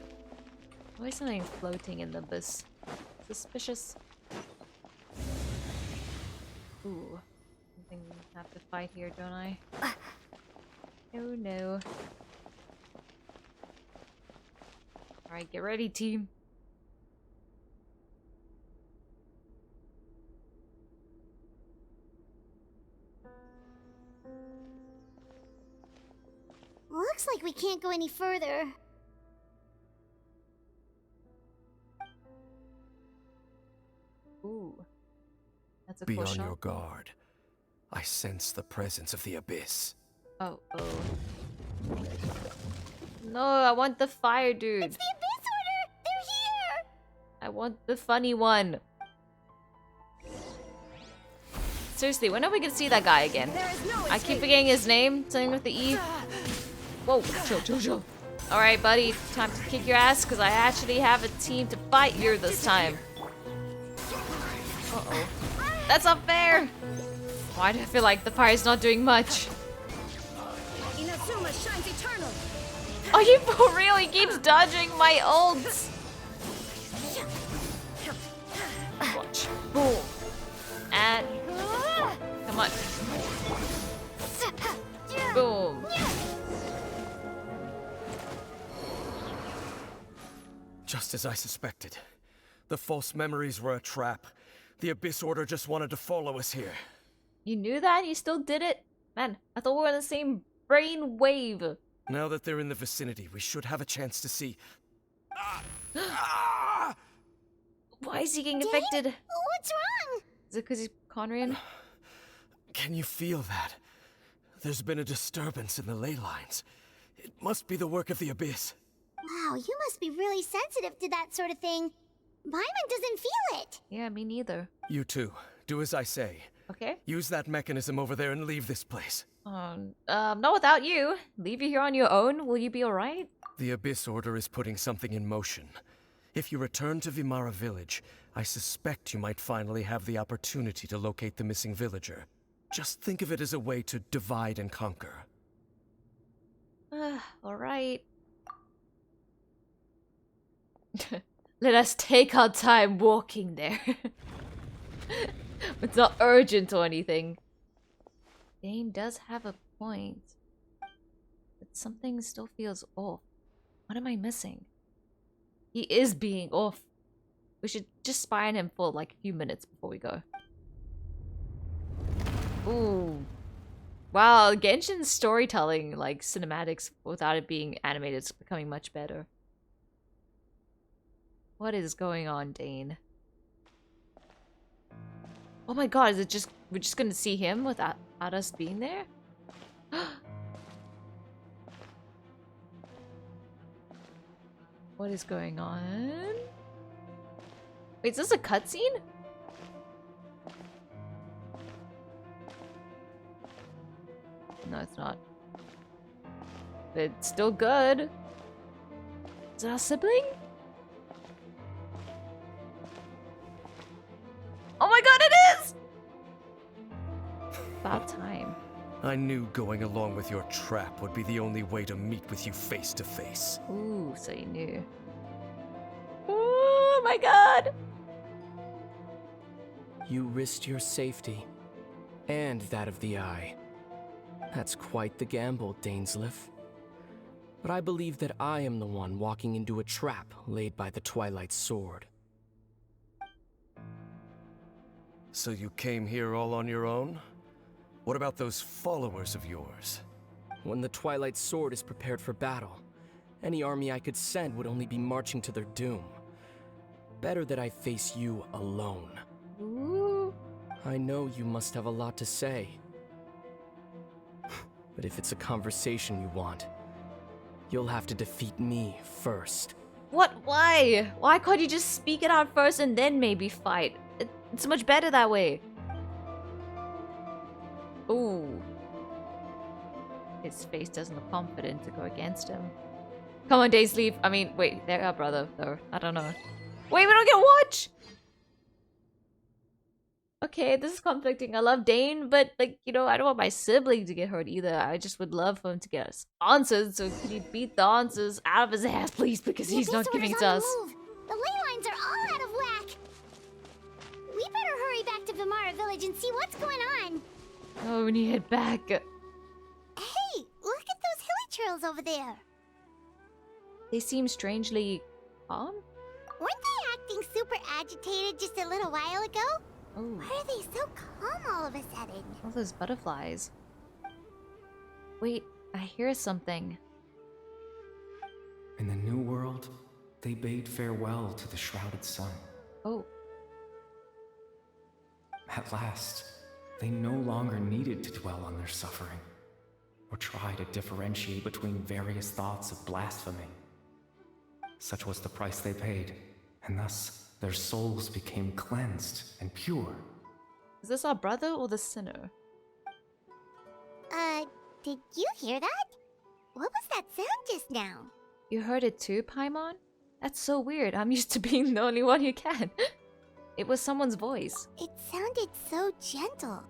Always something floating in the abyss. Suspicious. Ooh. Something I have to fight here, don't I? Oh no. Alright, get ready, team. Looks like we can't go any further. Ooh. That's a Be cool on shot. your guard. I sense the presence of the abyss. Oh. No, I want the fire dude. It's the Abyss Order! They're here! I want the funny one. Seriously, when are we gonna see that guy again? I keep forgetting his name. Something with the E. Whoa, chill. Alright, buddy. Time to kick your ass, because I actually have a team to fight here this time. Uh-oh. That's not fair! Why do I feel like the fire's not doing much? Inazuma shines eternal. Are you for real? He keeps dodging my ults! Watch. Boom. And... Come on. Boom. Just as I suspected. The false memories were a trap. The Abyss Order just wanted to follow us here. You knew that? You still did it? Man, I thought we were on the same brain wave. Now that they're in the vicinity, we should have a chance to see... Why is he getting Dane? affected? What's wrong? Is it because he's Conrian? Can you feel that? There's been a disturbance in the ley lines. It must be the work of the Abyss. Wow, you must be really sensitive to that sort of thing. Paimon doesn't feel it. Yeah, me neither. You too. Do as I say. Okay. Use that mechanism over there and leave this place. Not without you. Leave you here on your own. Will you be alright? The Abyss Order is putting something in motion. If you return to Vimara Village, I suspect you might finally have the opportunity to locate the missing villager. Just think of it as a way to divide and conquer. Alright. Let us take our time walking there. It's not urgent or anything. Dane does have a point. But something still feels off. What am I missing? He is being off. We should just spy on him for like a few minutes before we go. Ooh. Wow, Genshin's storytelling, like cinematics, without it being animated, is becoming much better. What is going on, Dane? Oh my god, is it just... We're just gonna see him without us being there? What is going on? Wait, is this a cutscene? No, it's not. But it's still good. Is it our sibling? Oh my god, it is! About time. I knew going along with your trap would be the only way to meet with you face to face. Ooh, so you knew. Oh my god! You risked your safety, and that of the Eye. That's quite the gamble, Dainsleif. But I believe that I am the one walking into a trap laid by the Twilight Sword. So you came here all on your own? What about those followers of yours? When the Twilight Sword is prepared for battle, any army I could send would only be marching to their doom. Better that I face you alone. Ooh. I know you must have a lot to say. But if it's a conversation you want, you'll have to defeat me first. What? Why? Why can't you just speak it out first and then maybe fight? It's much better that way. Ooh. His face doesn't look confident to go against him. Come on, Dainsleif. I mean, wait, they're our brother, though. I don't know. Wait, we don't get to watch! Okay, this is conflicting. I love Dane, but, like, you know, I don't want my sibling to get hurt either. I just would love for him to get us answers, so could you beat the answers out of his ass, please, because he's not giving it to us. The ley lines are all out of whack. We better hurry back to Vimara Village and see what's going on. Oh, we need to head back. Hey, look at those hilly trails over there. They seem strangely calm. Weren't they acting super agitated just a little while ago? Oh, Why are they so calm all of a sudden? all those butterflies. Wait, I hear something. In the New World, they bade farewell to the shrouded sun. Oh, At last, they no longer needed to dwell on their suffering, or try to differentiate between various thoughts of blasphemy. Such was the price they paid, and thus their souls became cleansed and pure. is this our brother or the sinner? Did you hear that? What was that sound just now? You heard it too, Paimon? That's so weird. I'm used to being the only one who can. It was someone's voice. It sounded so gentle.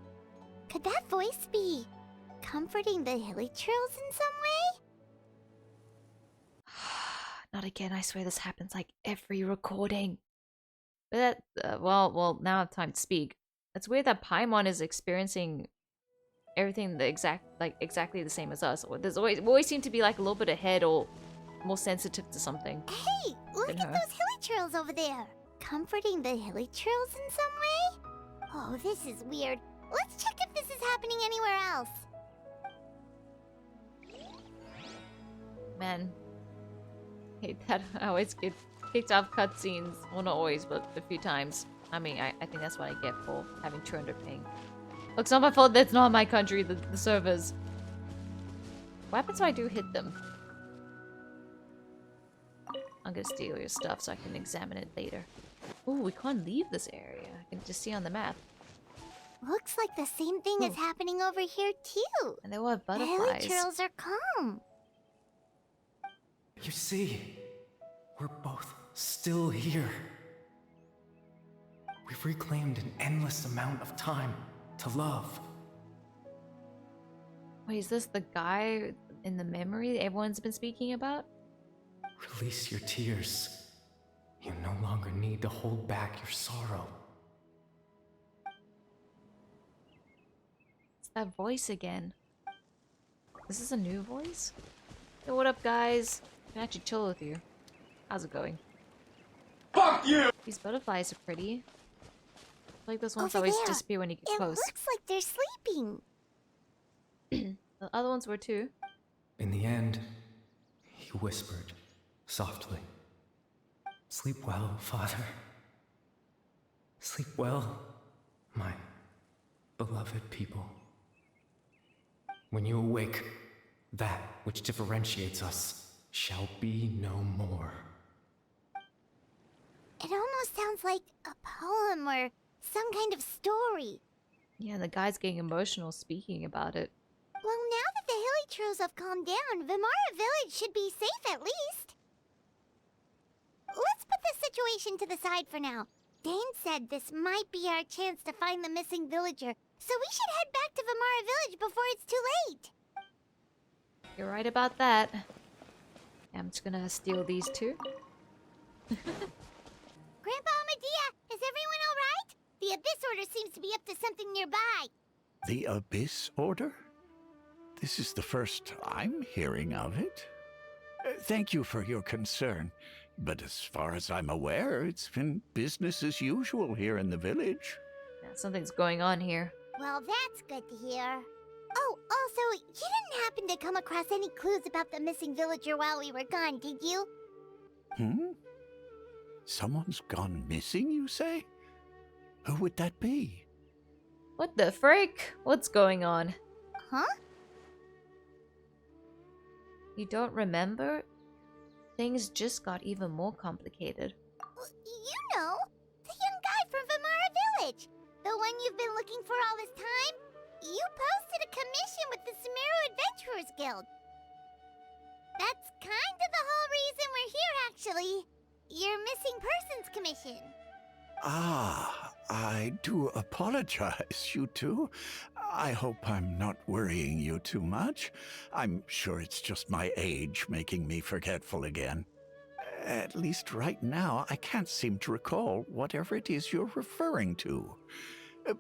Could that voice be comforting the hilly trails in some way? Not again. I swear this happens like every recording. But that, well, now I have time to speak. It's weird that Paimon is experiencing everything exactly the same as us. Or we always seem to be like a little bit ahead or more sensitive to something. Hey, look Than at her. those hilly trails over there. Comforting the hilly trails in some way? Oh, this is weird. Let's check if this is happening anywhere else. Man, hate that I always get kicked off cutscenes. Well, not always, but a few times. I mean, I think that's what I get for having 200 ping. Look, it's not my fault. That's not my country. The servers. What happens if I do hit them? I'm gonna steal your stuff so I can examine it later. Ooh, we can't leave this area. I can just see on the map. Looks like the same thing is happening over here too. And they all have The hilly butterflies. trails are calm. You see, we're both still here. We've reclaimed an endless amount of time to love. Wait, is this the guy in the memory everyone's been speaking about? Release your tears. You no longer need to hold back your sorrow. It's that voice again. Is this a new voice? Hey, what up, guys? I can actually chill with you. How's it going? Fuck you! These butterflies are pretty. I like those ones Over always there. disappear when you get It close. looks like they're sleeping. The other ones were too. In the end, he whispered softly, "Sleep well, Father. Sleep well, my beloved people. When you awake, that which differentiates us shall be no more." It almost sounds like a poem or some kind of story. Yeah, the guy's getting emotional speaking about it. Well, now Nitros have calmed down, Vimara Village should be safe at least. Let's put this situation to the side for now. Dane said this might be our chance to find the missing villager, so we should head back to Vimara Village before it's too late. You're right about that. I'm just gonna steal these two. Grandpa Medea, is everyone alright? The Abyss Order seems to be up to something nearby. The Abyss Order? This is the first I'm hearing of it. Thank you for your concern, but as far as I'm aware, it's been business as usual here in the village. Yeah, something's going on here. Well, that's good to hear. Oh, also, you didn't happen to come across any clues about the missing villager while we were gone, did you? Someone's gone missing, you say? Who would that be? What the frick? What's going on? Huh? You don't remember? Things just got even more complicated. You know, the young guy from Vimara Village. The one you've been looking for all this time. You posted a commission with the Sumeru Adventurers Guild. That's kind of the whole reason we're here, actually. Your missing persons commission. Ah, I do apologize, you two. I hope I'm not worrying you too much. I'm sure it's just my age making me forgetful again. At least right now, I can't seem to recall whatever it is you're referring to.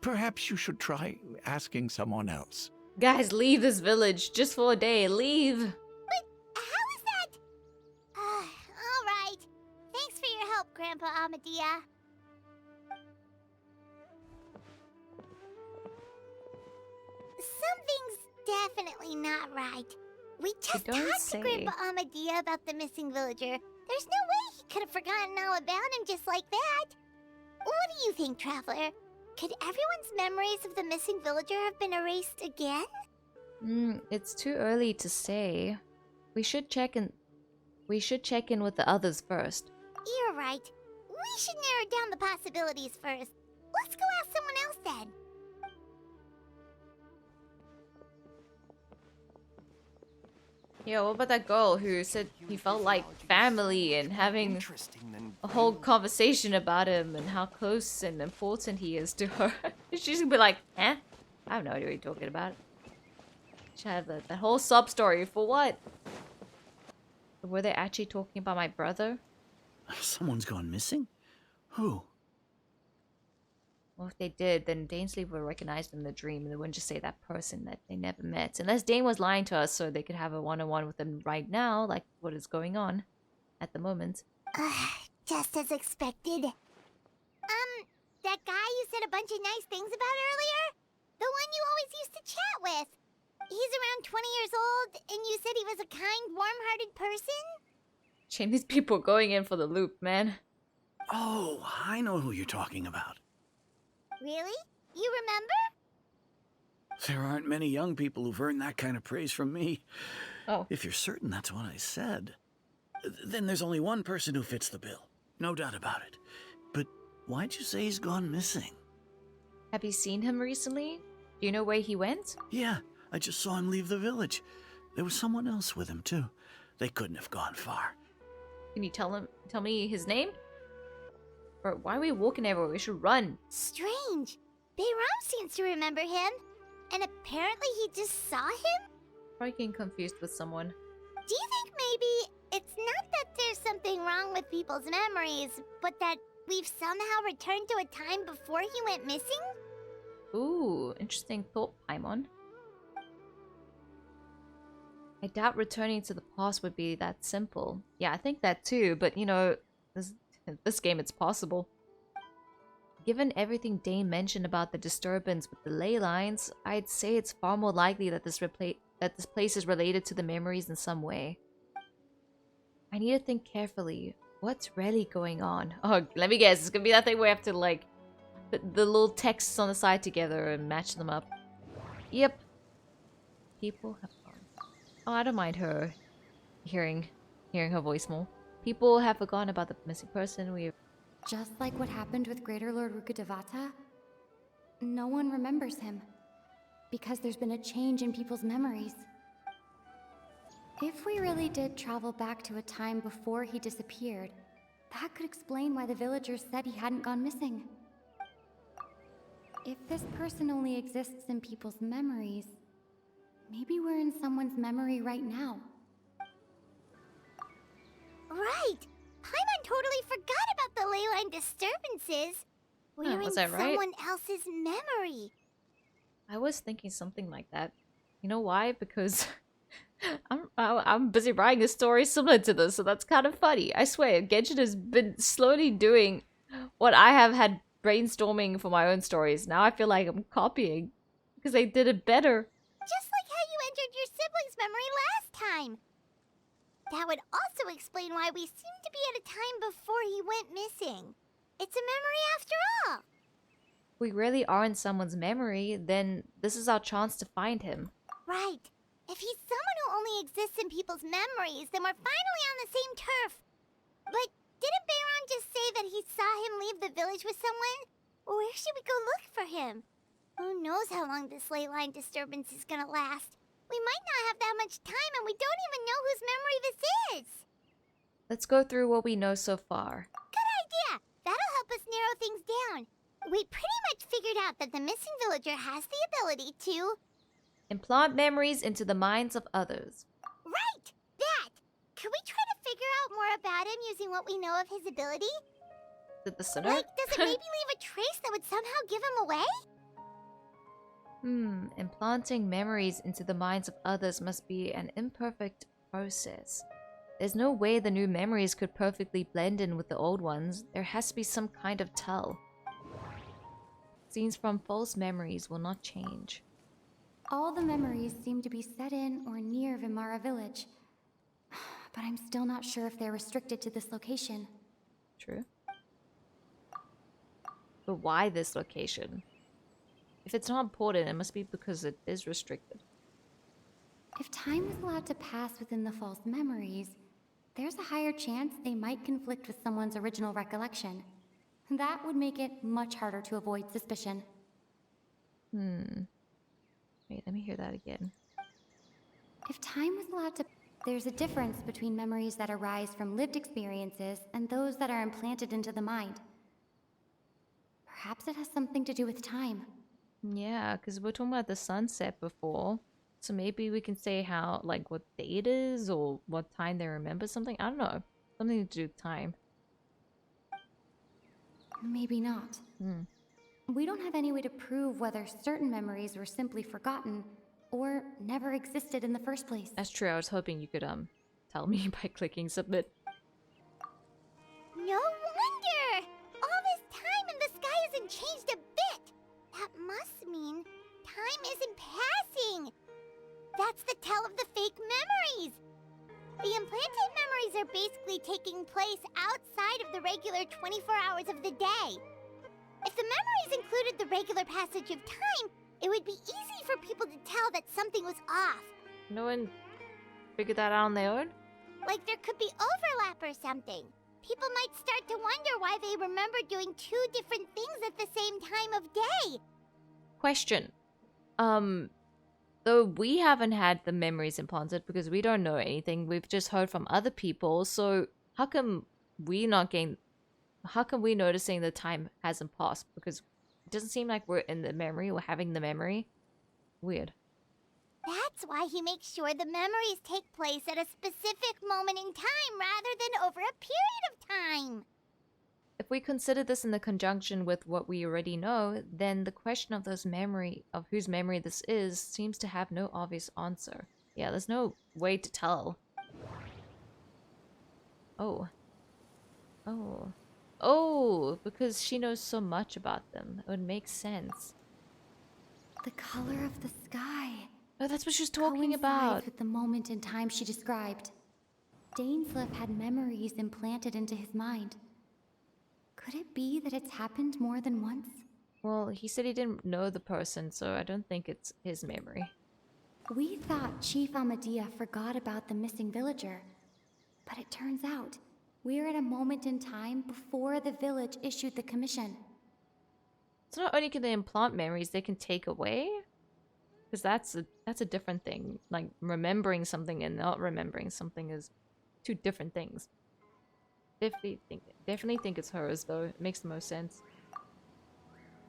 Perhaps you should try asking someone else. Guys, leave this village just for a day. Leave. But how is that? Alright. Thanks for your help, Grandpa Amadea. Something's definitely not right. We just talked to Grandpa Amadea about the missing villager. There's no way he could have forgotten all about him just like that. What do you think, Traveler? Could everyone's memories of the missing villager have been erased again? It's too early to say. We should check in with the others first. You're right. We should narrow down the possibilities first. Let's go ask someone else then. Yeah, what about that girl who said he felt like family and having a whole conversation about him and how close and important he is to her? She's gonna be like, eh? I have no idea what you're talking about. She had that whole sub story for what? Were they actually talking about my brother? Someone's gone missing? Who? Well, if they did, then Dainsleif would recognize them in the dream, and they wouldn't just say that person that they never met. Unless Dane was lying to us so they could have a one-on-one with them right now, like what is going on at the moment. Just as expected. That guy you said a bunch of nice things about earlier? The one you always used to chat with. He's around 20 years old, and you said he was a kind, warm-hearted person? Shame these people going in for the loop, man. Oh, I know who you're talking about. Really? You remember? There aren't many young people who've earned that kind of praise from me. Oh. If you're certain that's what I said, then there's only one person who fits the bill. No doubt about it. But why'd you say he's gone missing? Have you seen him recently? Do you know where he went? Yeah, I just saw him leave the village. There was someone else with him, too. They couldn't have gone far. Can you tell me his name? Or why are we walking everywhere? We should run. Strange. Bayram seems to remember him. And apparently he just saw him? Probably getting confused with someone. Do you think maybe it's not that there's something wrong with people's memories, but that we've somehow returned to a time before he went missing? Ooh, interesting thought, Paimon. I doubt returning to the past would be that simple. Yeah, I think that too, but you know, this game it's possible. Given everything Dane mentioned about the disturbance with the ley lines, I'd say it's far more likely that this place is related to the memories in some way. I need to think carefully. What's really going on? Oh, let me guess. It's gonna be that thing where we have to like put the little texts on the side together and match them up. Yep. People have gone. Oh, I don't mind her hearing her voice more. People have forgotten about the missing person. Just like what happened with Greater Lord Rukkhadevata, no one remembers him. Because there's been a change in people's memories. If we really did travel back to a time before he disappeared, that could explain why the villagers said he hadn't gone missing. If this person only exists in people's memories, maybe we're in someone's memory right now. Right! Paimon totally forgot about the ley line disturbances. We're was in that right? someone else's memory. I was thinking something like that. You know why? Because I'm busy writing a story similar to this, so that's kind of funny. I swear, Genshin has been slowly doing what I have had brainstorming for my own stories. Now I feel like I'm copying because they did it better. Just like how you entered your sibling's memory last time. That would also explain why we seem to be at a time before he went missing. It's a memory after all. If we really are in someone's memory, then this is our chance to find him. Right. If he's someone who only exists in people's memories, then we're finally on the same turf. But didn't Bayron just say that he saw him leave the village with someone? Where should we go look for him? Who knows how long this ley line disturbance is gonna last? We might not have that much time and we don't even know whose memory this is. Let's go through what we know so far. Good idea! That'll help us narrow things down. We pretty much figured out that the missing villager has the ability to... implant memories into the minds of others. Right! That! Could we try to figure out more about him using what we know of his ability? Did the sinner? Like, does it maybe leave a trace that would somehow give him away? Implanting memories into the minds of others must be an imperfect process. There's no way the new memories could perfectly blend in with the old ones. There has to be some kind of tell. Scenes from false memories will not change. All the memories seem to be set in or near Vimara village. But I'm still not sure if they're restricted to this location. True. But why this location? If it's not important, it must be because it is restricted. If time is allowed to pass within the false memories, there's a higher chance they might conflict with someone's original recollection. That would make it much harder to avoid suspicion. Wait, let me hear that again. If time was allowed to... There's a difference between memories that arise from lived experiences and those that are implanted into the mind. Perhaps it has something to do with time. Yeah, because we're talking about the sunset before. So maybe we can say how, like, what day it is or what time they remember something. I don't know. Something to do with time. Maybe not. We don't have any way to prove whether certain memories were simply forgotten or never existed in the first place. That's true. I was hoping you could tell me by clicking submit. No wonder! All this time and the sky hasn't changed a bit! That must mean time isn't passing! That's the tell of the fake memories! The implanted memories are basically taking place outside of the regular 24 hours of the day. If the memories included the regular passage of time, it would be easy for people to tell that something was off. No one figured that out on their own? Like there could be overlap or something. People might start to wonder why they remember doing two different things at the same time of day. Question. Though we haven't had the memories implanted because we don't know anything, we've just heard from other people, so how come we noticing the time hasn't passed? Because it doesn't seem like we're in the memory or having the memory. Weird. That's why he makes sure the memories take place at a specific moment in time rather than over a period of time. If we consider this in the conjunction with what we already know, then the question of whose memory this is seems to have no obvious answer. Yeah, there's no way to tell. Oh, because she knows so much about them. It would make sense. The color of the sky. Oh, that's what she's talking coincides about. with the moment in time she described. Dainsleif had memories implanted into his mind. Could it be that it's happened more than once? Well, he said he didn't know the person, so I don't think it's his memory. We thought Chief Amadea forgot about the missing villager. But it turns out, we're at a moment in time before the village issued the commission. So not only can they implant memories, they can take away? Because that's a different thing. Like, remembering something and not remembering something is two different things. Definitely think it's hers, though. It makes the most sense.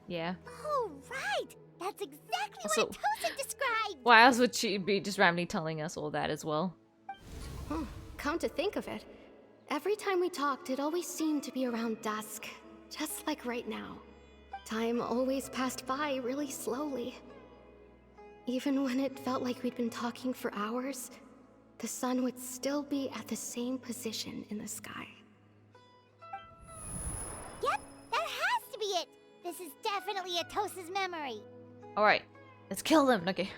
Yeah. Oh, right! That's exactly Also, what Tosa described! why else would she be just randomly telling us all that as well? Huh. Come to think of it, every time we talked, it always seemed to be around dusk. Just like right now. Time always passed by really slowly. Even when it felt like we'd been talking for hours, the sun would still be at the same position in the sky. Yep, that has to be it! This is definitely a Tosa's memory. Alright, let's kill them. Okay.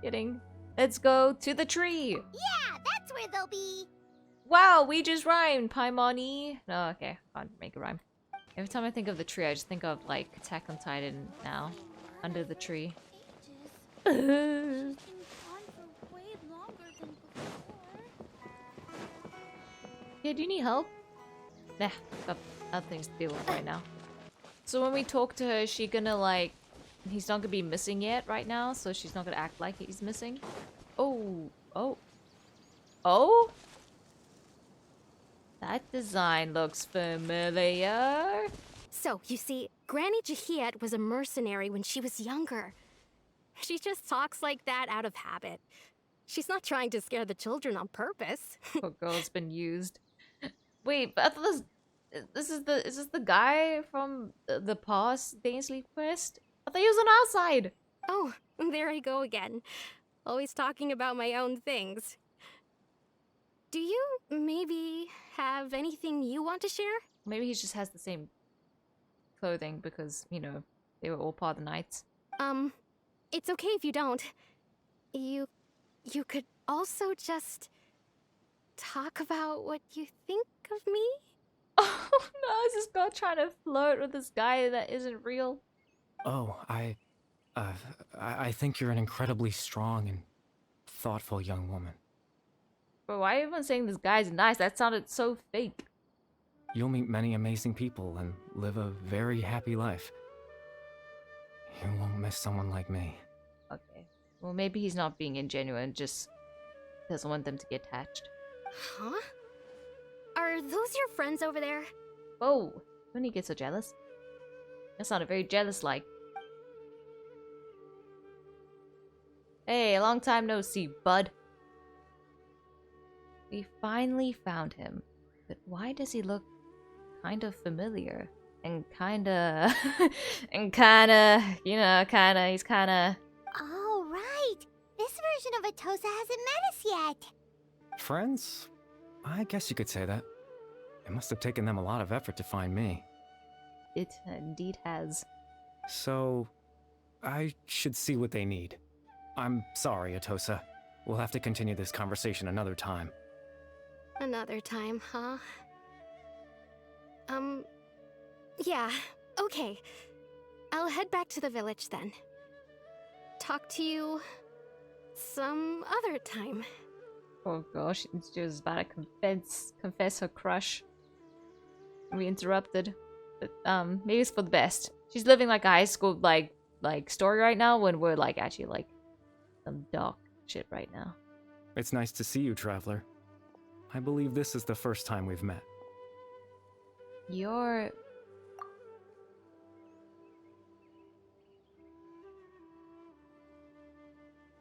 Kidding. Let's go to the tree. Yeah, that's where they'll be. Wow, we just rhymed. Paimon. No, okay. I can't make a rhyme. Every time I think of the tree, I just think of, like, Attack on Titan now. Under the tree. Yeah, do you need help? Nah, got other things to deal with right now. So when we talk to her, is she gonna, like... He's not gonna be missing yet right now, so she's not gonna act like he's missing? Oh. Oh. Oh? That design looks familiar. So, you see, Granny Jahiet was a mercenary when she was younger. She just talks like that out of habit. She's not trying to scare the children on purpose. Poor girl's been used. Wait, but I thought is this the guy from the past Dainsleif Quest? I thought he was on our side. Oh, there I go again. Always talking about my own things. Do you maybe have anything you want to share? Maybe he just has the same clothing because, you know, they were all part of the knights. It's okay if you don't. You could also just talk about what you think of me? Oh no, is this girl trying to flirt with this guy that isn't real? Oh, I think you're an incredibly strong and thoughtful young woman. But why are everyone saying this guy's nice? That sounded so fake. You'll meet many amazing people and live a very happy life. You won't miss someone like me. Okay. Well, maybe he's not being ingenuine, just doesn't want them to get attached. Huh? Are those your friends over there? Oh, when he gets so jealous. That sounded very jealous-like. Hey, long time no see, bud. We finally found him. But why does he look kind of familiar? And kinda... and kinda... You know, kinda... He's kinda... Oh, right. This version of Atosa hasn't met us yet. Friends? I guess you could say that. It must have taken them a lot of effort to find me. It indeed has. So, I should see what they need. I'm sorry, Atosa. We'll have to continue this conversation another time. Another time, huh? Yeah, okay. I'll head back to the village then. Talk to you some other time. Oh gosh, she was about to confess her crush. We interrupted. But maybe it's for the best. She's living like a high school like story right now when we're like actually like some dark shit right now. It's nice to see you, Traveler. I believe this is the first time we've met. You're...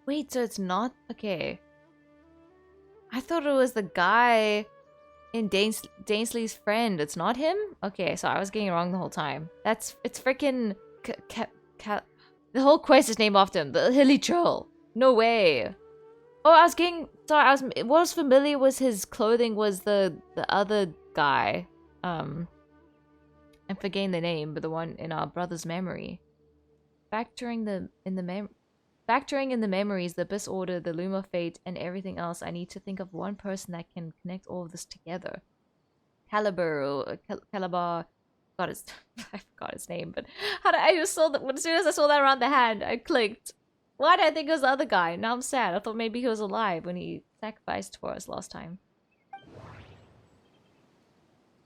Wait, so it's not... Okay. I thought it was the guy in Dainsleif's friend. It's not him? Okay, so I was getting it wrong the whole time. It's freaking... The whole quest is named after him. The Hilly Troll. No way. Oh, I was getting... Sorry, what was familiar was his clothing was the other guy. I'm forgetting the name, but the one in our brother's memory. Factoring in the memories, the Abyss Order, the Loom of Fate, and everything else, I need to think of one person that can connect all of this together. Calibar. God, I forgot his name, but as soon as I saw that around the hand, I clicked. Why did I think it was the other guy? Now I'm sad. I thought maybe he was alive when he sacrificed for us last time.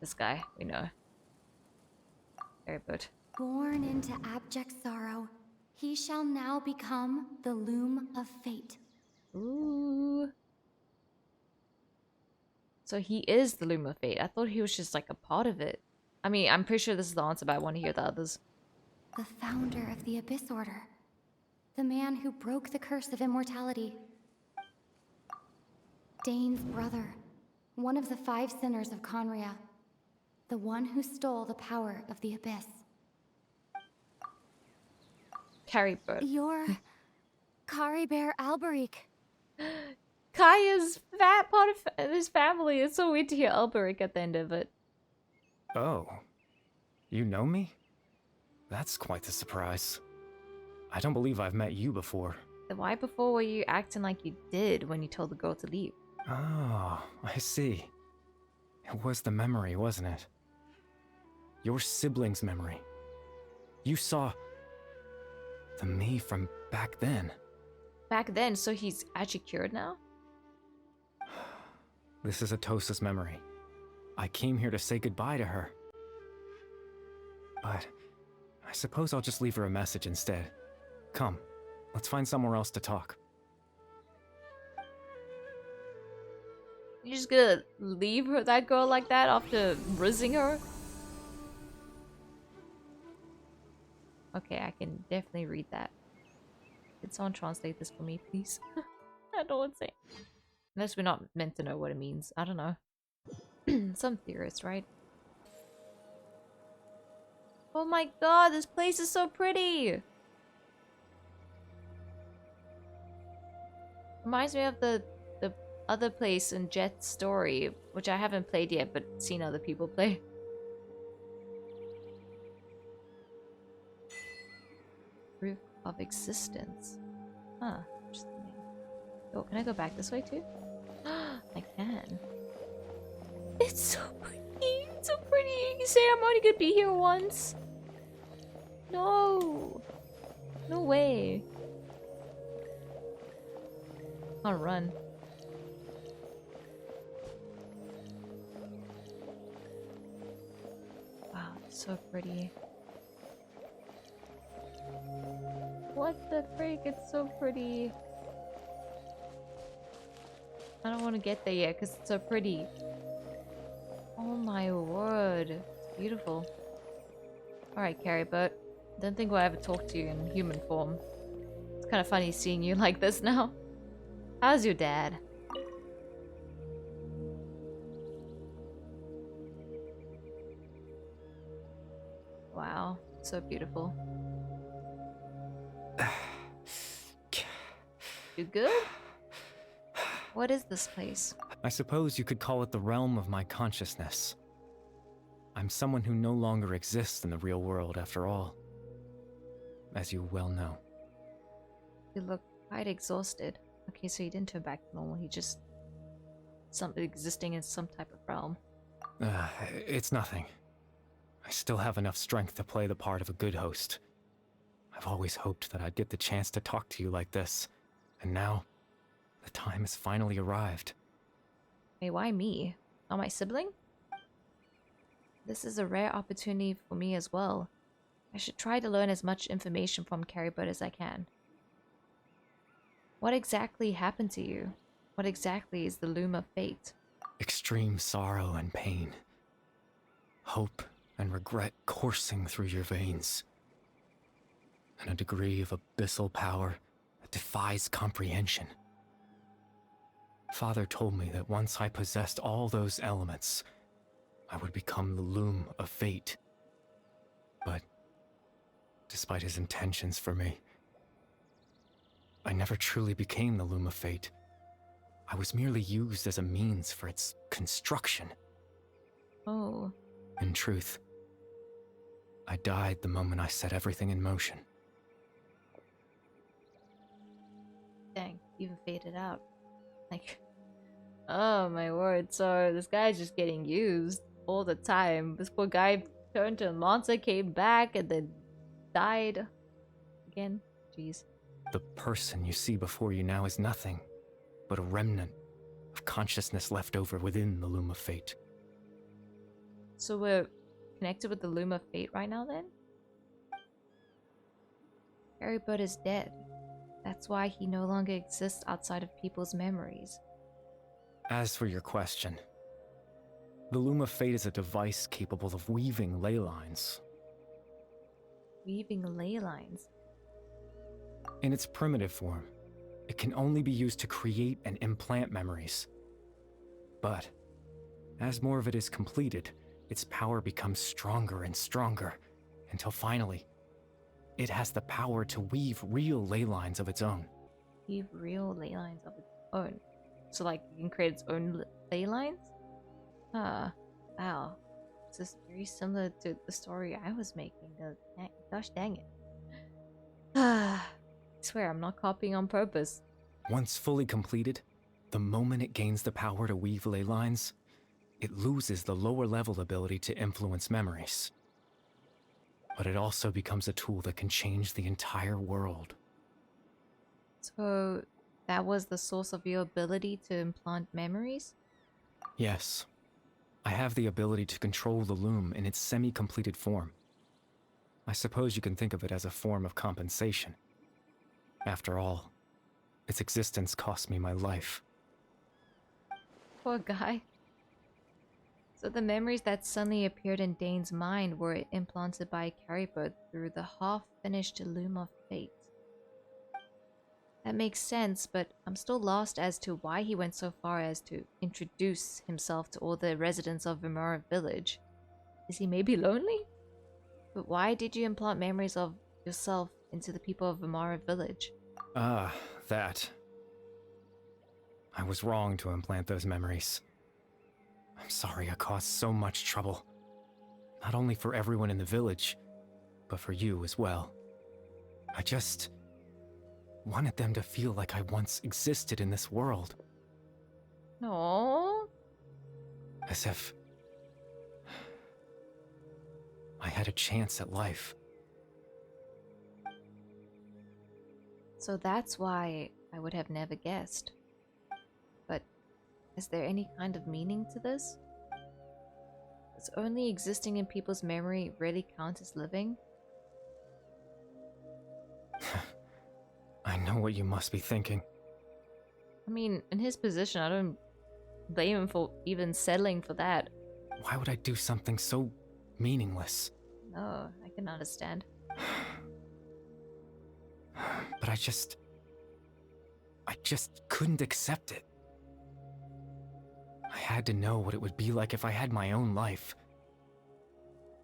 This guy, we know. Very good. Born into abject sorrow, He shall now become the Loom of Fate. Ooh. So he is the Loom of Fate. I thought he was just like a part of it. I mean, I'm pretty sure this is the answer, but I want to hear the others. The founder of the Abyss Order. The man who broke the curse of immortality. Dane's brother. One of the 5 sinners of Conria. The one who stole the power of the Abyss. Carrie Bird. You're Kari Bear Alberic. Kaya's fat part of his family. It's so weird to hear Alberic at the end of it. Oh. You know me? That's quite the surprise. I don't believe I've met you before. Then why before were you acting like you did when you told the girl to leave? Oh, I see. It was the memory, wasn't it? Your sibling's memory. You saw the me from back then. Back then, so he's actually cured now? This is Atosa's memory. I came here to say goodbye to her. But I suppose I'll just leave her a message instead. Come, let's find somewhere else to talk. You just gonna leave her, that girl like that after rizzing her? Okay, I can definitely read that. Can someone translate this for me, please? I don't know what to say. Unless we're not meant to know what it means. I don't know. Some theorist, right? Oh my god, this place is so pretty! Reminds me of the other place in Jet's story, which I haven't played yet, but seen other people play. Proof of existence. Huh, interesting. Oh, can I go back this way too? I can. It's so pretty! It's so pretty! You say I'm only gonna be here once? No! No way. I'll run. Wow, it's so pretty. What the frick? It's so pretty. I don't want to get there yet because it's so pretty. Oh my word. It's beautiful. Alright, Carrie, but don't think we'll ever talk to you in human form. It's kind of funny seeing you like this now. How's your dad? Wow, so beautiful. You good? What is this place? I suppose you could call it the realm of my consciousness. I'm someone who no longer exists in the real world after all. As you well know. You look quite exhausted. Okay, so he didn't turn back to normal, he just... something existing in some type of realm. It's nothing. I still have enough strength to play the part of a good host. I've always hoped that I'd get the chance to talk to you like this. And now, the time has finally arrived. Hey, why me? Not my sibling? This is a rare opportunity for me as well. I should try to learn as much information from Caribou as I can. What exactly happened to you? What exactly is the Loom of Fate? Extreme sorrow and pain. Hope and regret coursing through your veins. And a degree of abyssal power that defies comprehension. Father told me that once I possessed all those elements, I would become the Loom of Fate. But, despite his intentions for me, I never truly became the Loom of Fate. I was merely used as a means for its construction. Oh. In truth, I died the moment I set everything in motion. Dang, even faded out. Like, oh my word, so this guy's just getting used all the time. This poor guy turned to a monster, came back, and then died again. Jeez. The person you see before you now is nothing but a remnant of consciousness left over within the Loom of Fate. So we're connected with the Loom of Fate right now then? Caribou is dead. That's why he no longer exists outside of people's memories. As for your question, the Loom of Fate is a device capable of weaving ley lines. Weaving ley lines. In its primitive form, it can only be used to create and implant memories. But, as more of it is completed, its power becomes stronger and stronger, until finally, it has the power to weave real ley lines of its own. Weave real ley lines of its own. So like, it can create its own ley lines? Huh. Wow. This is very similar to the story I was making. Gosh dang it. I swear, I'm not copying on purpose. Once fully completed, the moment it gains the power to weave ley lines, it loses the lower level ability to influence memories. But it also becomes a tool that can change the entire world. So, that was the source of your ability to implant memories? Yes. I have the ability to control the loom in its semi-completed form. I suppose you can think of it as a form of compensation. After all, its existence cost me my life. Poor guy. So the memories that suddenly appeared in Dane's mind were implanted by Caribou through the half-finished Loom of Fate. That makes sense, but I'm still lost as to why he went so far as to introduce himself to all the residents of Vimara Village. Is he maybe lonely? But why did you implant memories of yourself into the people of Vimara Village? Ah, that. I was wrong to implant those memories. I'm sorry I caused so much trouble. Not only for everyone in the village, but for you as well. I just wanted them to feel like I once existed in this world. No. As if I had a chance at life. So that's why I would have never guessed. But is there any kind of meaning to this? Does only existing in people's memory really count as living? I know what you must be thinking. I mean, in his position, I don't blame him for even settling for that. Why would I do something so meaningless? No, I can understand. But I just couldn't accept it. I had to know what it would be like if I had my own life.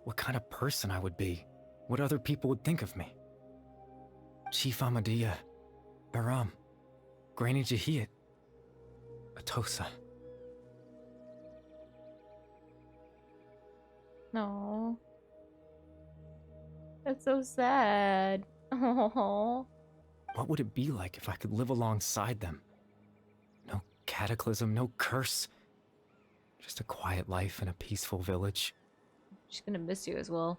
What kind of person I would be. What other people would think of me. Chief Ahmadiyya, Baram, Granny Jahiyat, Atosa. No. That's so sad. Oh. What would it be like if I could live alongside them? No cataclysm, no curse. Just a quiet life in a peaceful village. She's gonna miss you as well.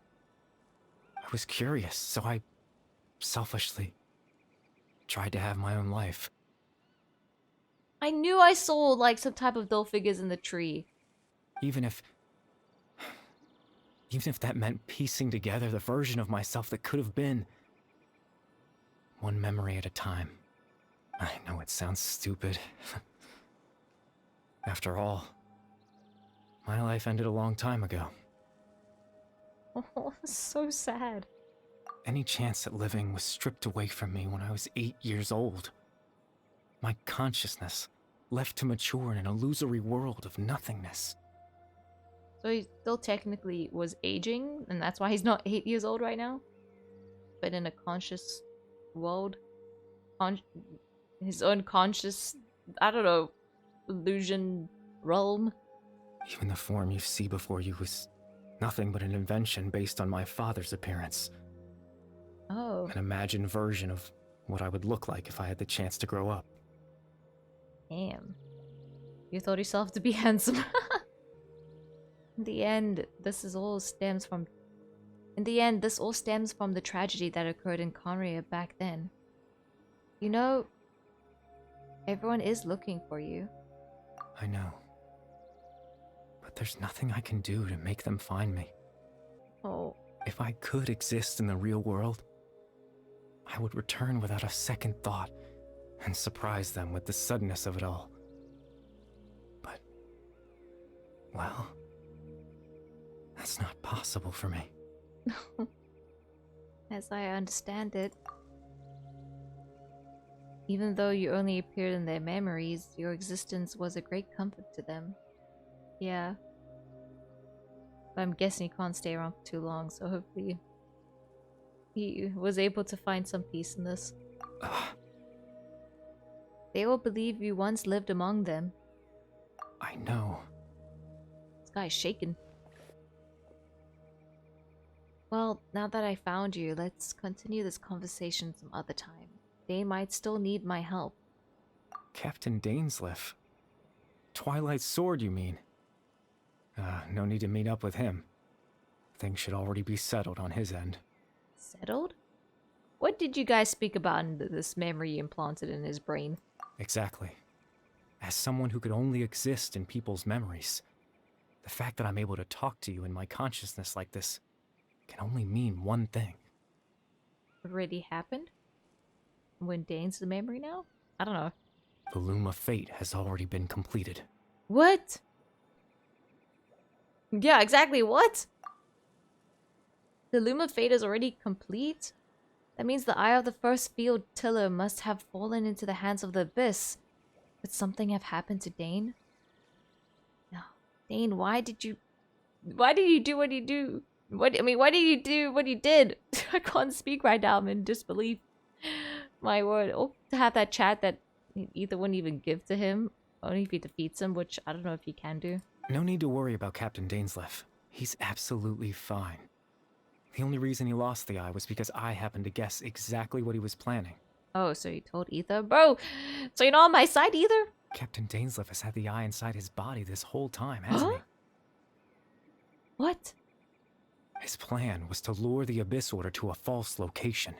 I was curious, so I selfishly tried to have my own life. I knew I saw like some type of doll figures in the tree. Even if that meant piecing together the version of myself that could have been. One memory at a time. I know it sounds stupid. After all, my life ended a long time ago. Oh, so sad. Any chance at living was stripped away from me when I was 8 years old. My consciousness left to mature in an illusory world of nothingness. So he still technically was aging, and that's why he's not 8 years old right now? But in a conscious world? His own conscious, I don't know, illusion realm? Even the form you see before you was nothing but an invention based on my father's appearance. Oh. An imagined version of what I would look like if I had the chance to grow up. Damn. You thought yourself to be handsome. In the end, this all stems from the tragedy that occurred in Conria back then. You know, everyone is looking for you. I know. But there's nothing I can do to make them find me. Oh. If I could exist in the real world, I would return without a second thought and surprise them with the suddenness of it all. But, well, that's not possible for me. As I understand it, even though you only appeared in their memories, your existence was a great comfort to them. Yeah. But I'm guessing you can't stay around for too long, so hopefully he was able to find some peace in this. They will believe you once lived among them. I know. This guy's shaking. Well, now that I found you, let's continue this conversation some other time. They might still need my help. Captain Dainsleif. Twilight Sword, you mean? No need to meet up with him. Things should already be settled on his end. Settled? What did you guys speak about in this memory implanted in his brain? Exactly. As someone who could only exist in people's memories, the fact that I'm able to talk to you in my consciousness like this can only mean one thing. Already happened? When Dane's the memory now? I don't know. The Loom of Fate has already been completed. What? Yeah, exactly, what? The Loom of Fate is already complete? That means the Eye of the First Field Tiller must have fallen into the hands of the Abyss. Could something have happened to Dane? No. Dane, why did you do what you do? Why did you do what you did? I can't speak right now, I'm in disbelief. My word. Oh, to have that chat that Ether wouldn't even give to him, only if he defeats him, which I don't know if he can do. No need to worry about Captain Dainsleif. He's absolutely fine. The only reason he lost the eye was because I happened to guess exactly what he was planning. Oh, so you told Ether? Bro, so you're not on my side either? Captain Dainsleif has had the eye inside his body this whole time, hasn't he? What? His plan was to lure the Abyss Order to a false location,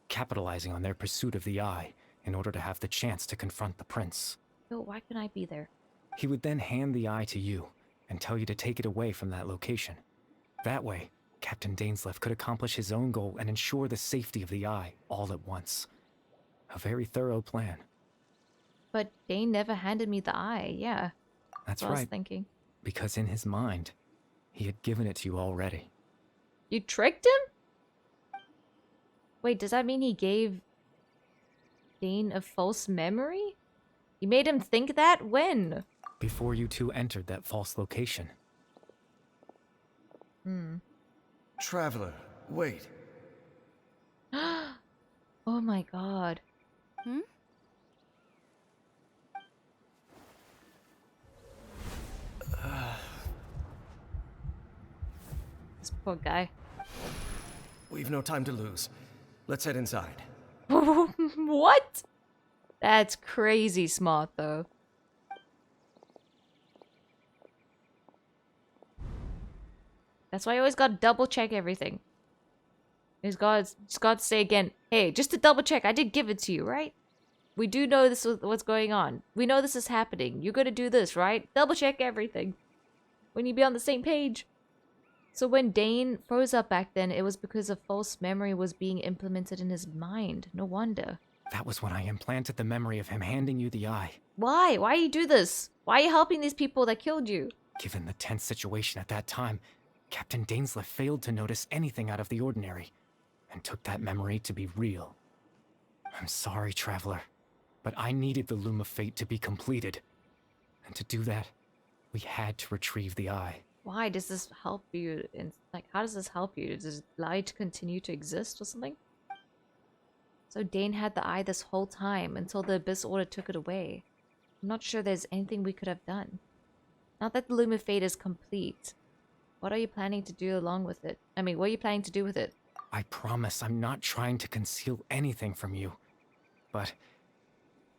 capitalizing on their pursuit of the eye in order to have the chance to confront the prince. Yo, why couldn't I be there? He would then hand the eye to you and tell you to take it away from that location. That way, Captain Dainsleif could accomplish his own goal and ensure the safety of the eye all at once. A very thorough plan. But Dane never handed me the eye, yeah. That's what I was right. thinking. Because in his mind, he had given it to you already. You tricked him? Wait, does that mean he gave Dane a false memory? You made him think that? When? Before you two entered that false location. Traveler, wait. Oh my god. This poor guy. We've no time to lose. Let's head inside. What? That's crazy smart, though. That's why you always gotta double check everything. Just gotta say again, hey, just to double check, I did give it to you, right? We do know this is what's going on. We know this is happening. You're gonna do this, right? Double check everything. We need to be on the same page. So when Dane froze up back then, it was because a false memory was being implemented in his mind. No wonder. That was when I implanted the memory of him handing you the eye. Why? Why you do this? Why are you helping these people that killed you? Given the tense situation at that time, Captain Dainsleif failed to notice anything out of the ordinary, and took that memory to be real. I'm sorry, Traveler, but I needed the Loom of Fate to be completed. And to do that, we had to retrieve the eye. Why does this help you? Like, how does this help you? Does light continue to exist or something? So Dane had the eye this whole time until the Abyss Order took it away. I'm not sure there's anything we could have done. Now that the Loom of Fate is complete, what are you planning to do along with it? I mean, what are you planning to do with it? I promise I'm not trying to conceal anything from you, but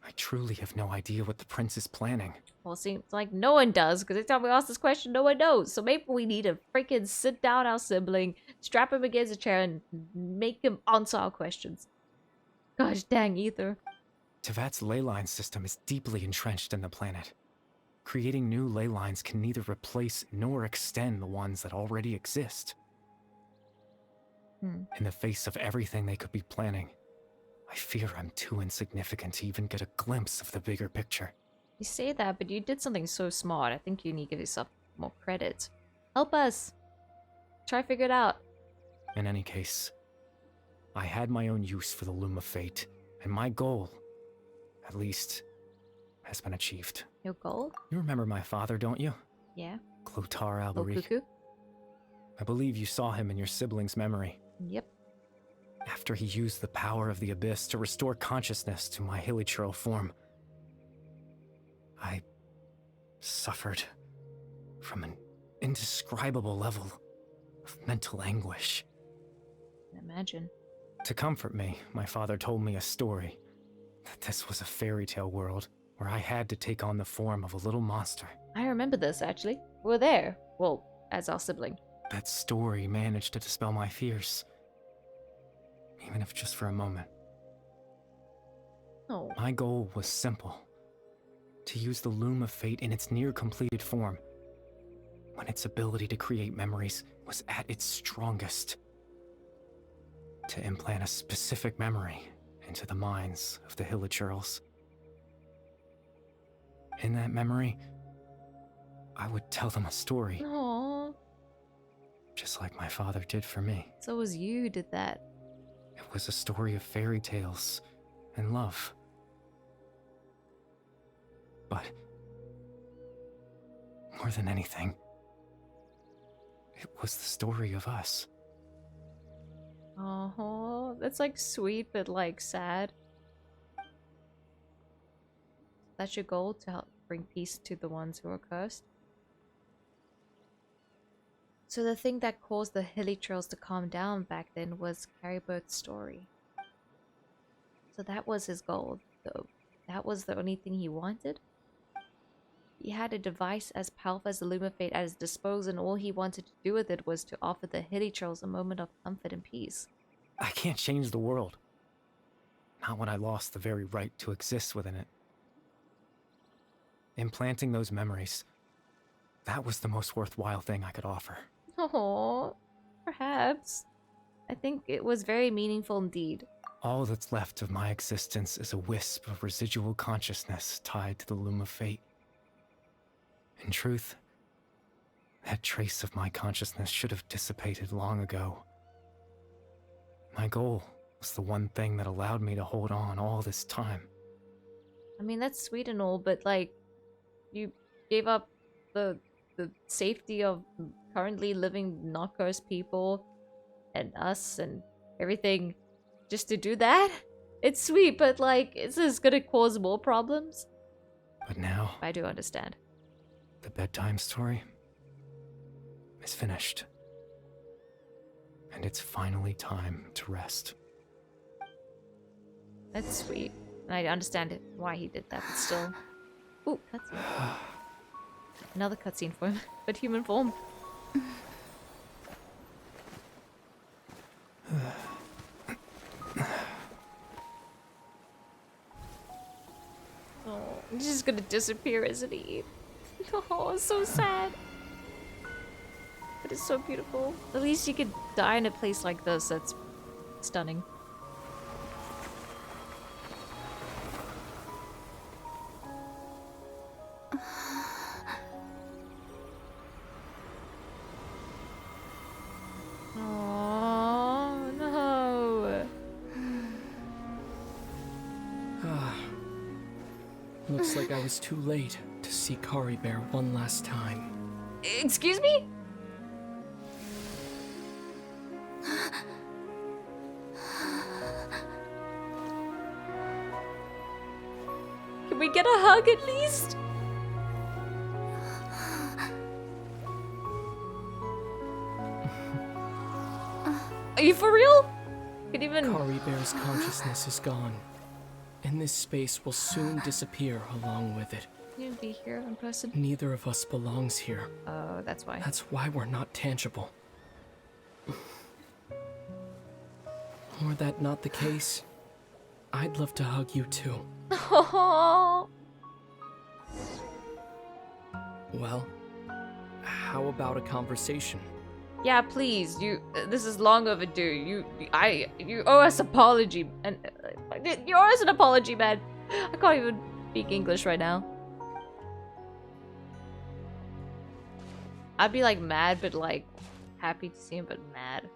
I truly have no idea what the prince is planning. Well, it seems like no one does, because every time we ask this question, no one knows. So maybe we need to freaking sit down our sibling, strap him against a chair, and make him answer our questions. Gosh dang, Ether. Tevat's ley line system is deeply entrenched in the planet. Creating new ley lines can neither replace nor extend the ones that already exist. In the face of everything they could be planning, I fear I'm too insignificant to even get a glimpse of the bigger picture. You say that, but you did something so smart. I think you need to give yourself more credit. Help us. Try to figure it out. In any case, I had my own use for the Loom of Fate, and my goal, at least, has been achieved. Your goal? You remember my father, don't you? Yeah. Clotar Oh, Alberic. cuckoo? I believe you saw him in your sibling's memory. Yep. After he used the power of the Abyss to restore consciousness to my hilichurl form, I suffered from an indescribable level of mental anguish. I can imagine. To comfort me, my father told me a story, that this was a fairy tale world where I had to take on the form of a little monster. I remember this, actually. We were there. Well, as our sibling. That story managed to dispel my fears, even if just for a moment. Oh. My goal was simple. To use the Loom of Fate in its near-completed form, when its ability to create memories was at its strongest. To implant a specific memory into the minds of the hilichurls. In that memory, I would tell them a story. Aww. Just like my father did for me. So it was you who did that. It was a story of fairy tales and love. But more than anything, it was the story of us. Oh, that's like sweet but like sad. That's your goal, to help bring peace to the ones who are cursed? So the thing that caused the hilichurls to calm down back then was Caribert's story. So that was his goal, though. That was the only thing he wanted? He had a device as powerful as the Loom of Fate at his disposal, and all he wanted to do with it was to offer the hilichurls a moment of comfort and peace. I can't change the world. Not when I lost the very right to exist within it. Implanting those memories, that was the most worthwhile thing I could offer. Oh, perhaps. I think it was very meaningful indeed. All that's left of my existence is a wisp of residual consciousness tied to the Loom of Fate. In truth, that trace of my consciousness should have dissipated long ago. My goal was the one thing that allowed me to hold on all this time. I mean, that's sweet and all, but like, you gave up the safety of currently living not cursed people and us and everything just to do that? It's sweet, but like, is this gonna cause more problems? But now, I do understand. the bedtime story is finished. And it's finally time to rest. That's sweet. And I understand it, why he did that, but still. Ooh, cutscene. Another cutscene for him, but human form. Oh, he's just gonna disappear, isn't he? Oh, so sad. But it's so beautiful. At least you could die in a place like this. That's stunning. Oh no. Looks like I was too late to see Kari Bear one last time. Excuse me? Can we get a hug at least? Are you for real? Could even... Kari Bear's consciousness is gone, and this space will soon disappear along with it. You be here in person? Neither of us belongs here. Oh, that's why. That's why we're not tangible. Were that not the case, I'd love to hug you too. Oh. Well, how about a conversation? Yeah, please. This is long overdue. You owe us apology, and you owe us an apology, man. I can't even speak English right now. I'd be like mad, but like happy to see him, but mad.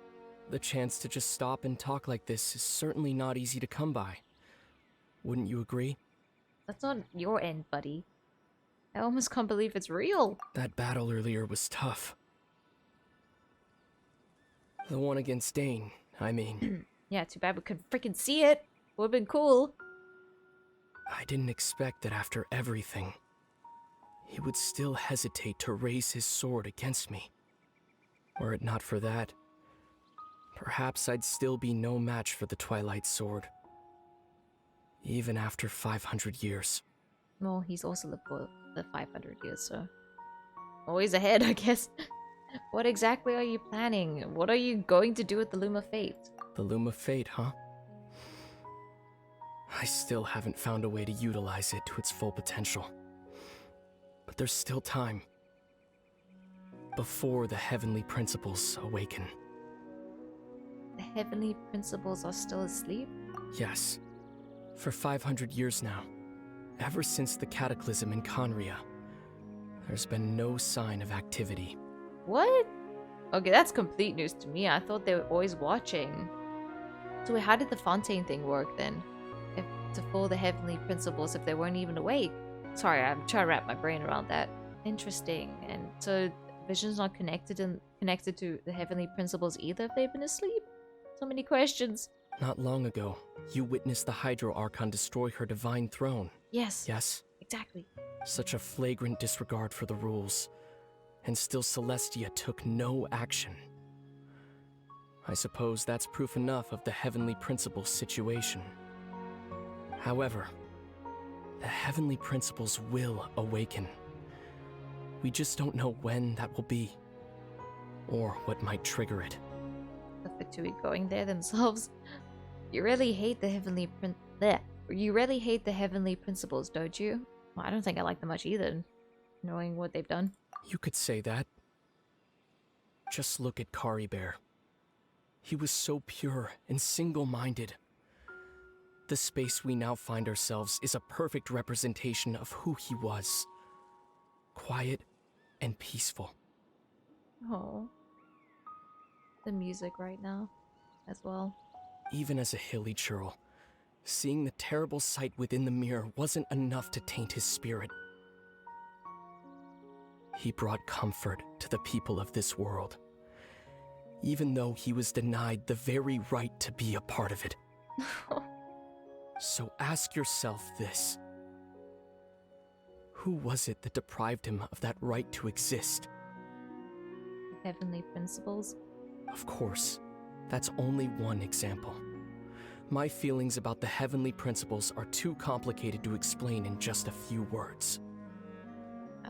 The chance to just stop and talk like this is certainly not easy to come by. Wouldn't you agree? That's not your end, buddy. I almost can't believe it's real. That battle earlier was tough. The one against Dane, I mean. Yeah, too bad we couldn't freaking see it. Would've been cool. I didn't expect that after everything, he would still hesitate to raise his sword against me. Were it not for that, perhaps I'd still be no match for the Twilight Sword. Even after 500 years. Well, he's also lived for the 500 years, so... always ahead, I guess. What exactly are you planning? What are you going to do with the Loom of Fate? The Loom of Fate, huh? I still haven't found a way to utilize it to its full potential. But there's still time. Before the heavenly principles awaken. The heavenly principles are still asleep? Yes. For 500 years now. Ever since the cataclysm in Conria, there's been no sign of activity. What? Okay, that's complete news to me. I thought they were always watching. So wait, how did the Fontaine thing work then? If to follow the heavenly principles if they weren't even awake? Sorry, I'm trying to wrap my brain around that. Interesting. And so Vision's not connected to the heavenly principles either if they've been asleep? So many questions. Not long ago, you witnessed the Hydro Archon destroy her divine throne. Yes. Yes? Exactly. Such a flagrant disregard for the rules. And still Celestia took no action. I suppose that's proof enough of the heavenly principles situation. However, the heavenly principles will awaken. We just don't know when that will be, or what might trigger it. The Fatui going there themselves. You really hate the heavenly principles, don't you? Well, I don't think I like them much either, knowing what they've done. You could say that. Just look at Kari Bear. He was so pure and single-minded. The space we now find ourselves is a perfect representation of who he was. Quiet and peaceful. Oh. The music right now, as well. Even as a hilly churl, seeing the terrible sight within the mirror wasn't enough to taint his spirit. He brought comfort to the people of this world, even though he was denied the very right to be a part of it. So ask yourself this. Who was it that deprived him of that right to exist? Heavenly principles? Of course, that's only one example. My feelings about the heavenly principles are too complicated to explain in just a few words.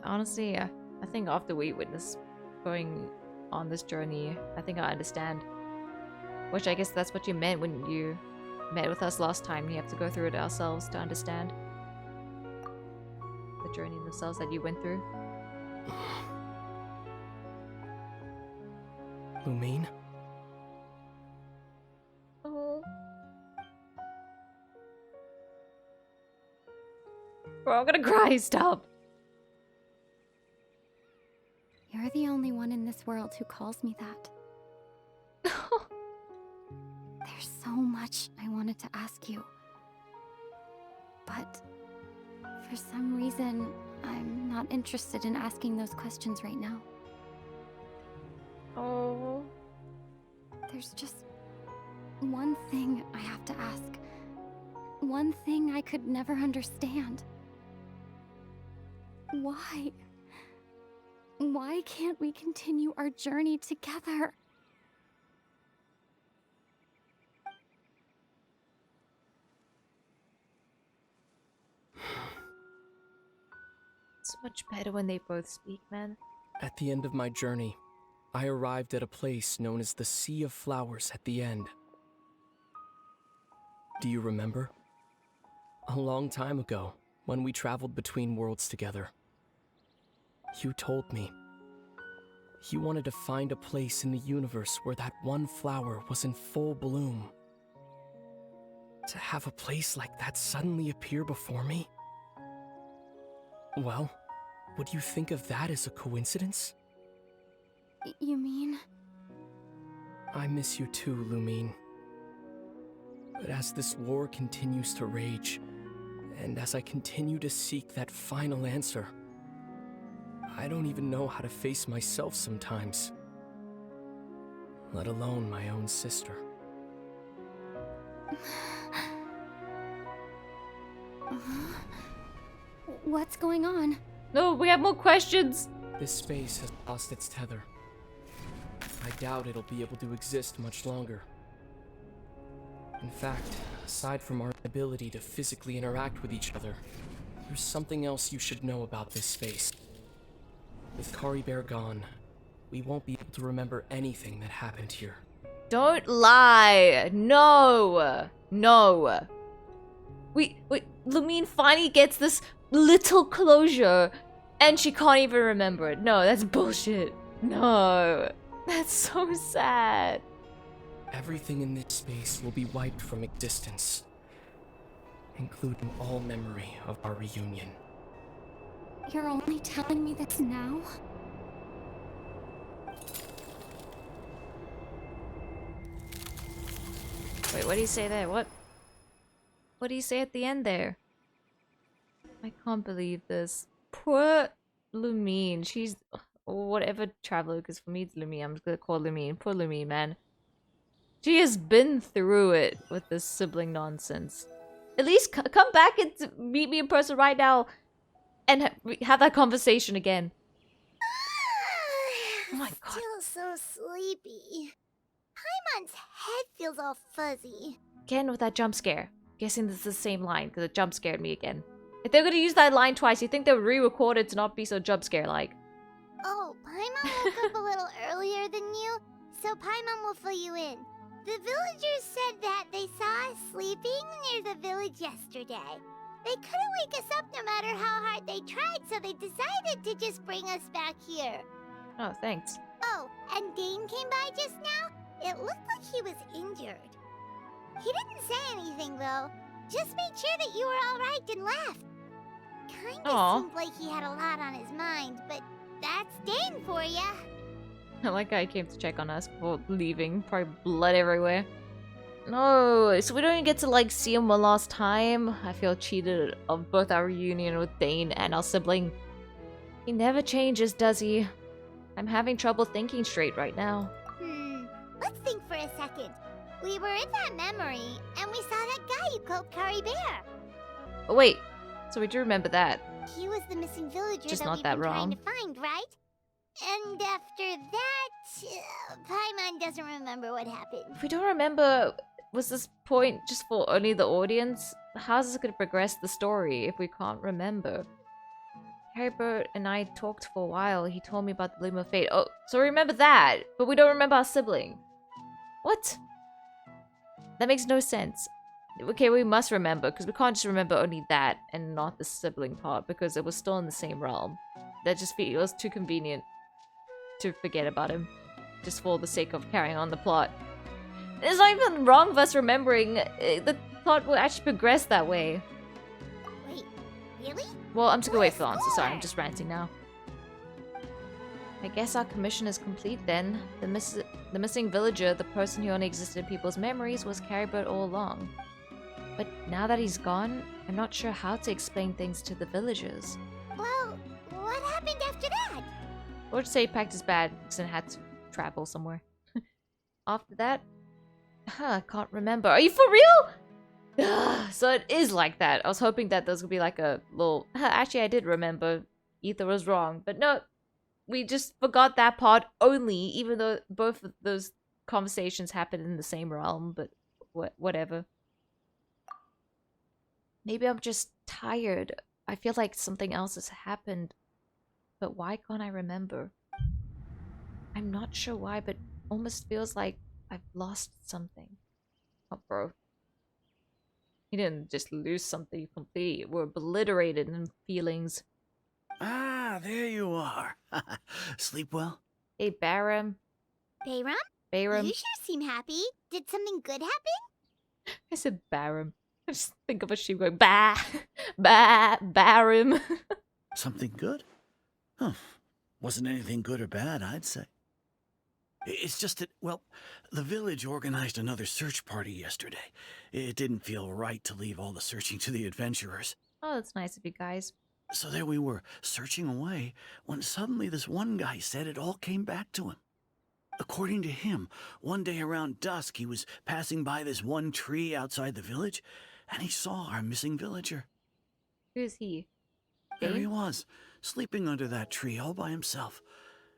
Honestly, I think after we witness going on this journey, I think I understand. Which I guess that's what you meant when you met with us last time. You have to go through it ourselves to understand the journey themselves that you went through. Lumine? Oh. Bro, I'm gonna cry, stop. You're the only one in this world who calls me that. There's so much I wanted to ask you. But for some reason, I'm not interested in asking those questions right now. Oh. There's just one thing I have to ask. One thing I could never understand. Why? Why can't we continue our journey together? It's much better when they both speak, man. At the end of my journey, I arrived at a place known as the Sea of Flowers at the end. Do you remember? A long time ago, when we traveled between worlds together. You told me. He wanted to find a place in the universe where that one flower was in full bloom. To have a place like that suddenly appear before me? Well, would you think of that as a coincidence? You mean? I miss you too, Lumine. But as this war continues to rage, and as I continue to seek that final answer, I don't even know how to face myself sometimes. Let alone my own sister. What's going on? No, we have more questions. This space has lost its tether. I doubt it'll be able to exist much longer. In fact, aside from our ability to physically interact with each other, there's something else you should know about this space. With Kari Bear gone, we won't be able to remember anything that happened here. Don't lie. No. No. Wait, Lumine finally gets this little closure and she can't even remember it. No, that's bullshit. No. That's so sad. Everything in this space will be wiped from existence, including all memory of our reunion. You're only telling me this now? Wait, what do you say there? What do you say at the end there? I can't believe this. Poor Lumine. She's whatever traveler, because for me it's Lumine. I'm just gonna call Lumine. Poor Lumine, man. She has been through it with this sibling nonsense. At least come back and meet me in person right now and have that conversation again. Oh my god. Still so sleepy. Paimon's head feels all fuzzy. Again with that jump scare. Guessing this is the same line because it jump scared me again. If they're gonna use that line twice, you think they would re-record it to not be so jump scare like. Oh, Paimon woke up a little earlier than you, so Paimon will fill you in. The villagers said that they saw us sleeping near the village yesterday. They couldn't wake us up no matter how hard they tried, so they decided to just bring us back here. Oh, thanks. Oh, and Dane came by just now. It looked like he was injured. He didn't say anything, though. Just made sure that you were all right and left. Kinda seemed like he had a lot on his mind, but that's Dane for ya. I like how he came to check on us before leaving. Probably blood everywhere. No, so we don't even get to like see him one last time. I feel cheated of both our reunion with Dane and our sibling. He never changes, does he? I'm having trouble thinking straight right now. Let's think for a second. We were in that memory, and we saw that guy you called Kari Bear. Oh wait, so we do remember that. He was the missing villager Just that not we've that been trying wrong. to find, right? And after that, Paimon doesn't remember what happened. If we don't remember, was this point just for only the audience? How's this gonna progress the story if we can't remember? Harrybird and I talked for a while. He told me about the Bloom of Fate. Oh, so we remember that, but we don't remember our sibling. What? That makes no sense. Okay, we must remember, because we can't just remember only that and not the sibling part, because it was still in the same realm. That just feels too convenient to forget about him, just for the sake of carrying on the plot. It's not even wrong of us remembering. The plot will actually progress that way. Wait, really? Well, I'm just gonna wait for the answer. Sorry, I'm just ranting now. I guess our commission is complete then. The missing villager, the person who only existed in people's memories, was Carrybird all along. But now that he's gone, I'm not sure how to explain things to the villagers. Well, what happened after that? Or just say he packed his bags and had to travel somewhere. After that? I can't remember. Are you for real? So it is like that. I was hoping that there was gonna be like a little... Actually, I did remember. Ether was wrong. But no, we just forgot that part only, even though both of those conversations happened in the same realm, but whatever. Maybe I'm just tired. I feel like something else has happened. But why can't I remember? I'm not sure why, but almost feels like I've lost something. Oh, bro. You didn't just lose something completely. We're obliterated in feelings. Ah, there you are. Sleep well? Hey, Barum. Bayram? Bayram. You sure seem happy. Did something good happen? I said Barum. I just think of a sheep going, bah! Bah! Barum. Something good? Huh. Wasn't anything good or bad, I'd say. It's just that, well, the village organized another search party yesterday. It didn't feel right to leave all the searching to the adventurers. Oh, that's nice of you guys. So there we were, searching away, when suddenly this one guy said it all came back to him. According to him, one day around dusk, he was passing by this one tree outside the village, and he saw our missing villager. Who's he? There he Dane? was, sleeping under that tree all by himself.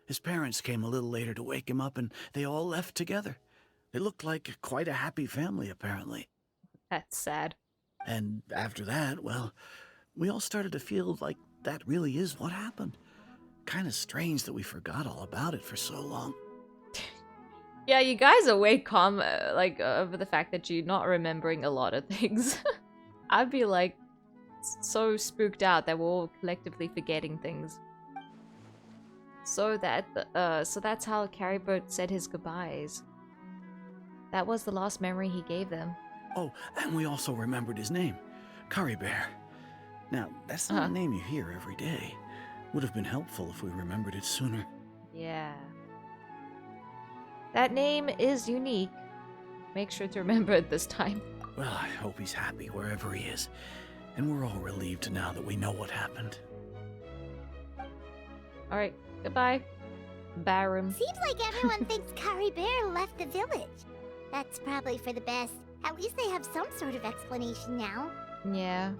His parents came a little later to wake him up, and they all left together. They looked like quite a happy family, apparently. That's sad. And after that, well, we all started to feel like that really is what happened. Kind of strange that we forgot all about it for so long. Yeah, you guys are way calm, over the fact that you're not remembering a lot of things. I'd be, like, so spooked out that we're all collectively forgetting things. So that's how Carrybird said his goodbyes. That was the last memory he gave them. Oh, and we also remembered his name, Curry Bear. Now, that's not a name you hear every day. Would have been helpful if we remembered it sooner. Yeah. That name is unique. Make sure to remember it this time. Well, I hope he's happy wherever he is. And we're all relieved now that we know what happened. Alright, goodbye. Barum. Seems like everyone thinks Curry Bear left the village. That's probably for the best. At least they have some sort of explanation now. Yeah.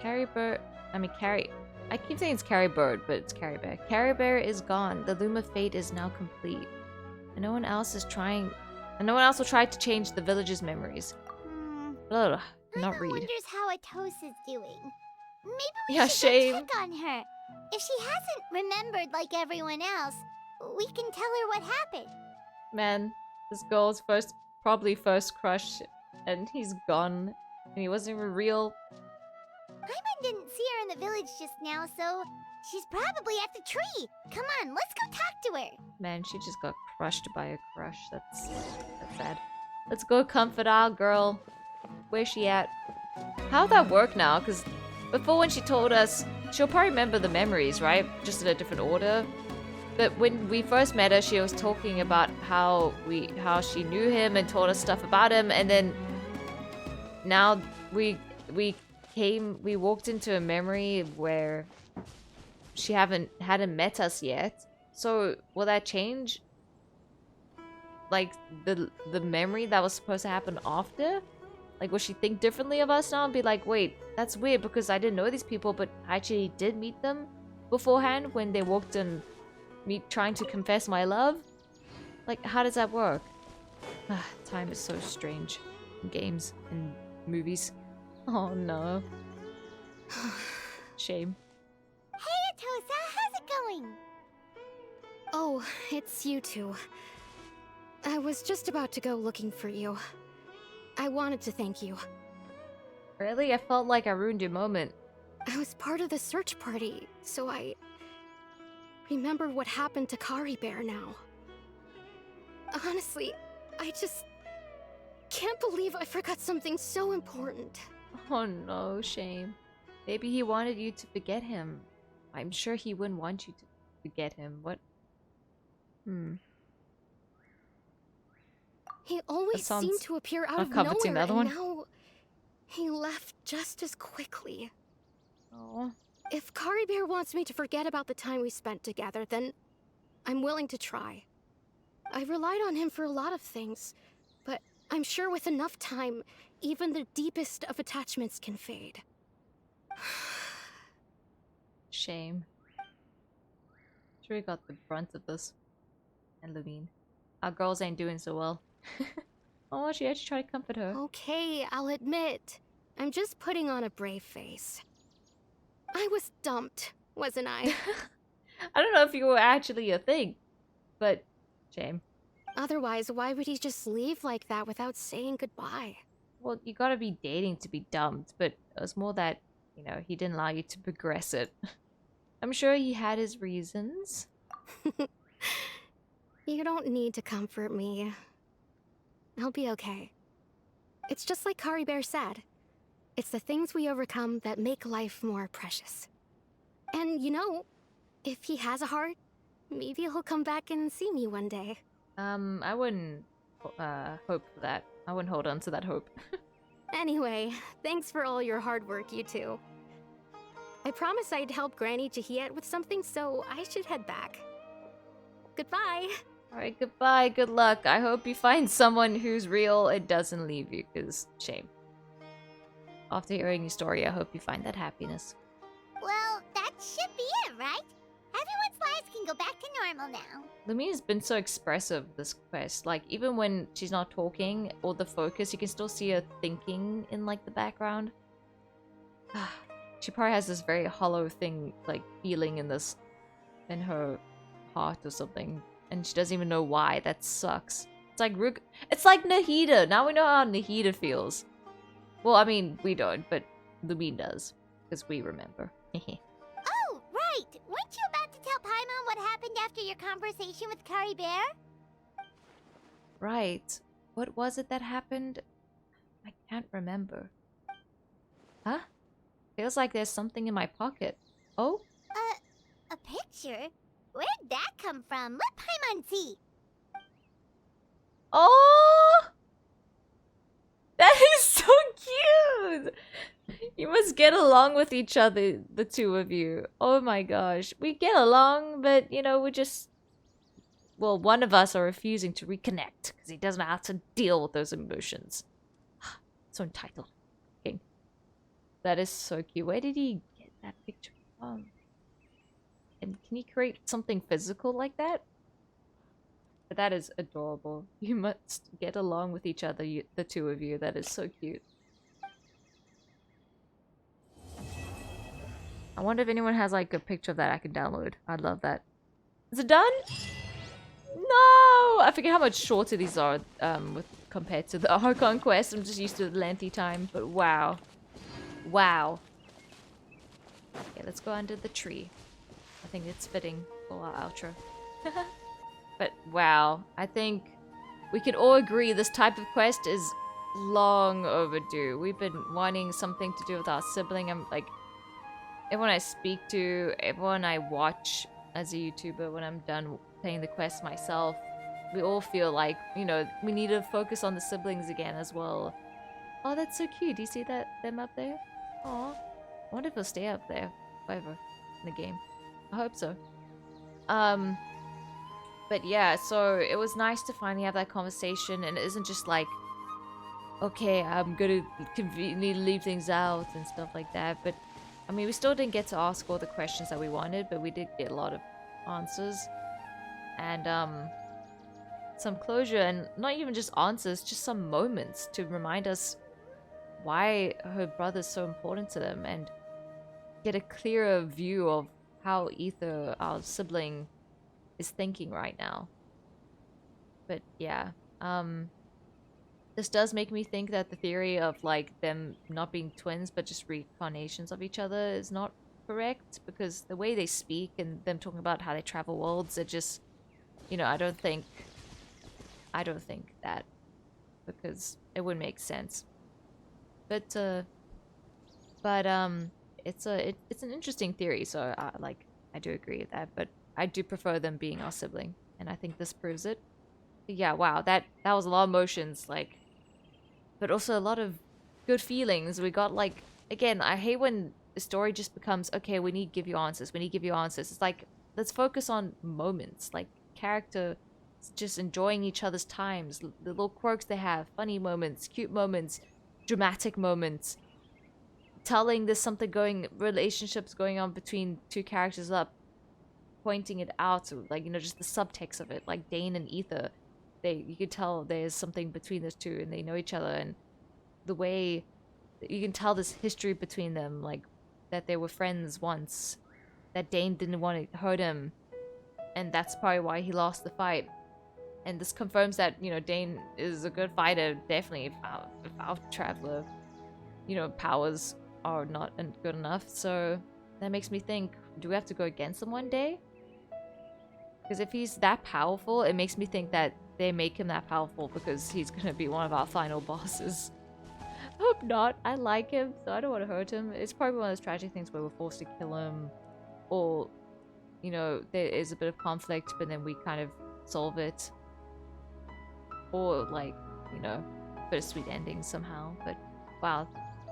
Carrybird. I keep saying it's Carrybird, but it's Carrybear. Carrybear is gone. The Loom of Fate is now complete. And no one else will try to change the village's memories. Ugh, not read. Wonders how Atosa's doing. Maybe we Yeah, should shame. go check on her. If she hasn't remembered like everyone else, we can tell her what happened. Man, this girl's probably first crush, and he's gone. And he wasn't even real. Paimon didn't see her in the village just now, so she's probably at the tree. Come on, let's go talk to her. Man, she just got crushed by a crush. That's sad. Let's go comfort our girl. Where's she at? How'd that work now? Because before, when she told us, she'll probably remember the memories, right? Just in a different order. But when we first met her, she was talking about how she knew him and told us stuff about him, and then now we walked into a memory where she hadn't met us yet. So will that change, like, the memory that was supposed to happen after? Like, will she think differently of us now and be like, wait, that's weird because I didn't know these people, but I actually did meet them beforehand when they walked in, me trying to confess my love? Like, how does that work? Time is so strange in games and movies. Oh no. Shame. Hey, Atosa, how's it going? Oh, it's you two. I was just about to go looking for you. I wanted to thank you. Really? I felt like I ruined your moment. I was part of the search party, so I remember what happened to Kari Bear now. Honestly, I just can't believe I forgot something so important. Oh no, shame. Maybe he wanted you to forget him. I'm sure he wouldn't want you to forget him. What? He always seemed to appear out of nowhere, and now he left just as quickly. Oh. If Kari Bear wants me to forget about the time we spent together, then I'm willing to try. I relied on him for a lot of things, but I'm sure with enough time, even the deepest of attachments can fade. Shame. Sure, we got the brunt of this. And Levine. Our girls ain't doing so well. Oh, she actually tried to comfort her. Okay, I'll admit. I'm just putting on a brave face. I was dumped, wasn't I? I don't know if you were actually a thing, but shame. Otherwise, why would he just leave like that without saying goodbye? Well, you gotta be dating to be dumped, but it was more that, you know, he didn't allow you to progress it. I'm sure he had his reasons. You don't need to comfort me. I'll be okay. It's just like Kari Bear said. It's the things we overcome that make life more precious. And you know, if he has a heart, maybe he'll come back and see me one day. I wouldn't hope for that. I wouldn't hold on to that hope. Anyway, thanks for all your hard work, you two. I promised I'd help Granny Jahiet with something, so I should head back. Goodbye! Alright, goodbye, good luck. I hope you find someone who's real and doesn't leave you, because shame. After hearing your story, I hope you find that happiness. Well, that should be it, right? Everyone's lives can go back to normal now. Lumina's been so expressive this quest. Like, even when she's not talking or the focus, you can still see her thinking in, like, the background. She probably has this very hollow thing, like, feeling in her heart or something. And she doesn't even know why. That sucks. It's like Nahida. Now we know how Nahida feels. Well, I mean, we don't, but Lumine does. Because we remember. Oh, right! Weren't you about to tell Paimon what happened after your conversation with Kari Bear? Right. What was it that happened? I can't remember. Huh? Feels like there's something in my pocket. Oh? A picture? Where'd that come from? Let Paimon see. Oh! That is so cute! You must get along with each other, the two of you. Oh my gosh. We get along, but, you know, we're just... Well, one of us are refusing to reconnect, because he doesn't know how to deal with those emotions. So entitled. Okay. That is so cute. Where did he get that picture from? And can you create something physical like that? But that is adorable. You must get along with each other, the two of you. That is so cute. I wonder if anyone has like a picture of that I can download. I'd love that. Is it done? No! I forget how much shorter these are compared to the Archon Quest. I'm just used to the lengthy time, but wow. Wow. Okay, let's go under the tree. I think it's fitting for our outro. But wow, I think we can all agree this type of quest is long overdue. We've been wanting something to do with our sibling. I'm like, everyone I speak to, everyone I watch as a YouTuber, when I'm done playing the quest myself, we all feel like, you know, we need to focus on the siblings again as well. Oh, that's so cute. Do you see them up there? Aw. I wonder if they'll stay up there forever in the game. I hope so. But yeah, so it was nice to finally have that conversation, and it isn't just like, okay, I'm gonna conveniently leave things out and stuff like that. But I mean, we still didn't get to ask all the questions that we wanted, but we did get a lot of answers and some closure, and not even just answers, just some moments to remind us why her brother's so important to them, and get a clearer view of how Ether, our sibling, is thinking right now. But yeah, this does make me think that the theory of like them not being twins but just reincarnations of each other is not correct, because the way they speak and them talking about how they travel worlds, it just, you know, I don't think that, because it wouldn't make sense. But it's an interesting theory, so I do agree with that, but I do prefer them being our sibling, and I think this proves it. But yeah, wow, that was a lot of emotions, like, but also a lot of good feelings. We got, like, again, I hate when the story just becomes, okay, we need to give you answers, It's like, let's focus on moments, like character just enjoying each other's times, the little quirks they have, funny moments, cute moments, dramatic moments, telling there's something relationships going on between two characters up, pointing it out, like, you know, just the subtext of it, like Dane and Ether, you could tell there's something between those two, and they know each other, and the way you can tell this history between them, like that they were friends once, that Dane didn't want to hurt him, and that's probably why he lost the fight. And this confirms that, you know, Dane is a good fighter, definitely, if our traveler, you know, powers are not good enough. So that makes me think, do we have to go against them one day? Because if he's that powerful, it makes me think that they make him that powerful because he's gonna be one of our final bosses. Hope not. I like him, so I don't want to hurt him. It's probably one of those tragic things where we're forced to kill him, or, you know, there is a bit of conflict, but then we kind of solve it. Or, like, you know, bittersweet ending somehow. But, wow.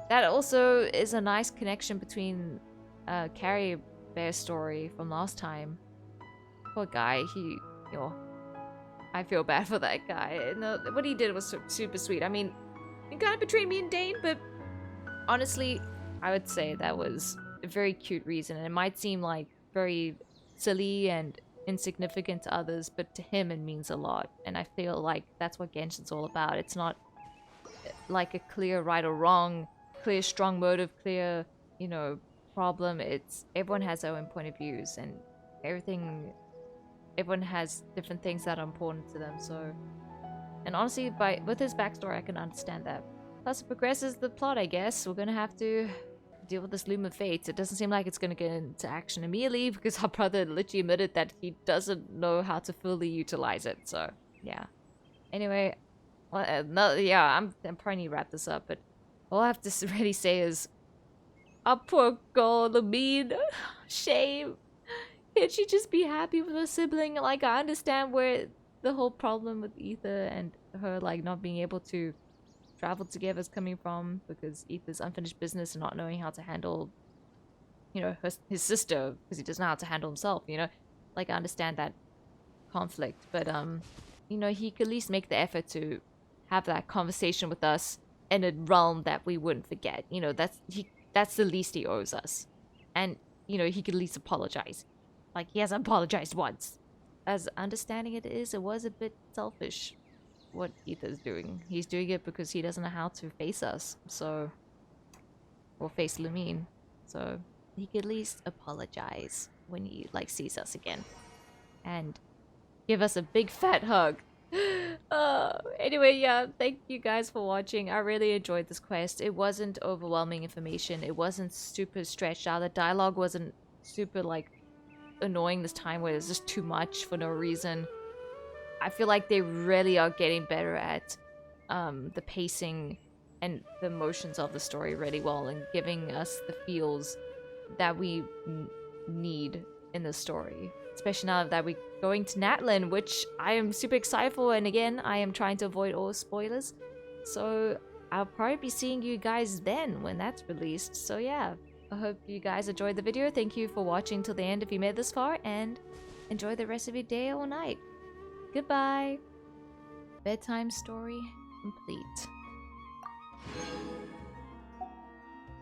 That also is a nice connection between Carrie Bear's story from last time. Poor guy, he, you know, I feel bad for that guy. No, what he did was super sweet. I mean, he kind of betrayed me and Dane, but honestly, I would say that was a very cute reason. And it might seem like very silly and insignificant to others, but to him it means a lot. And I feel like that's what Genshin's all about. It's not like a clear right or wrong, clear strong motive, clear, you know, problem. It's everyone has their own point of views, and everyone has different things that are important to them. So, and honestly, with his backstory, I can understand that. Plus, it progresses the plot, I guess. We're gonna have to deal with this Loom of Fates. It doesn't seem like it's gonna get into action immediately because our brother literally admitted that he doesn't know how to fully utilize it. So, yeah. Anyway, well, no, yeah, I'm probably need to wrap this up, but all I have to really say is, our poor girl, Lamine. Shame. Can't she just be happy with her sibling? Like, I understand where the whole problem with Ether and her, like, not being able to travel together is coming from, because Ether's unfinished business and not knowing how to handle, you know, his sister, because he doesn't know how to handle himself, you know? Like, I understand that conflict, but, you know, he could at least make the effort to have that conversation with us in a realm that we wouldn't forget. You know, that's the least he owes us. And, you know, he could at least apologize. Like, he hasn't apologized once. As understanding it is, it was a bit selfish what Ether's doing. He's doing it because he doesn't know how to face us, so... or face Lumine. So, he could at least apologize when he, like, sees us again. And give us a big fat hug. Anyway, yeah, thank you guys for watching. I really enjoyed this quest. It wasn't overwhelming information. It wasn't super stretched out. The dialogue wasn't super, like, annoying this time where there's just too much for no reason. I feel like they really are getting better at the pacing and the emotions of the story really well, and giving us the feels that we need in the story. Especially now that we're going to Natlin, which I am super excited for, and again, I am trying to avoid all spoilers. So I'll probably be seeing you guys then when that's released. So yeah, I hope you guys enjoyed the video. Thank you for watching till the end if you made this far, and enjoy the rest of your day or night. Goodbye. Bedtime story complete.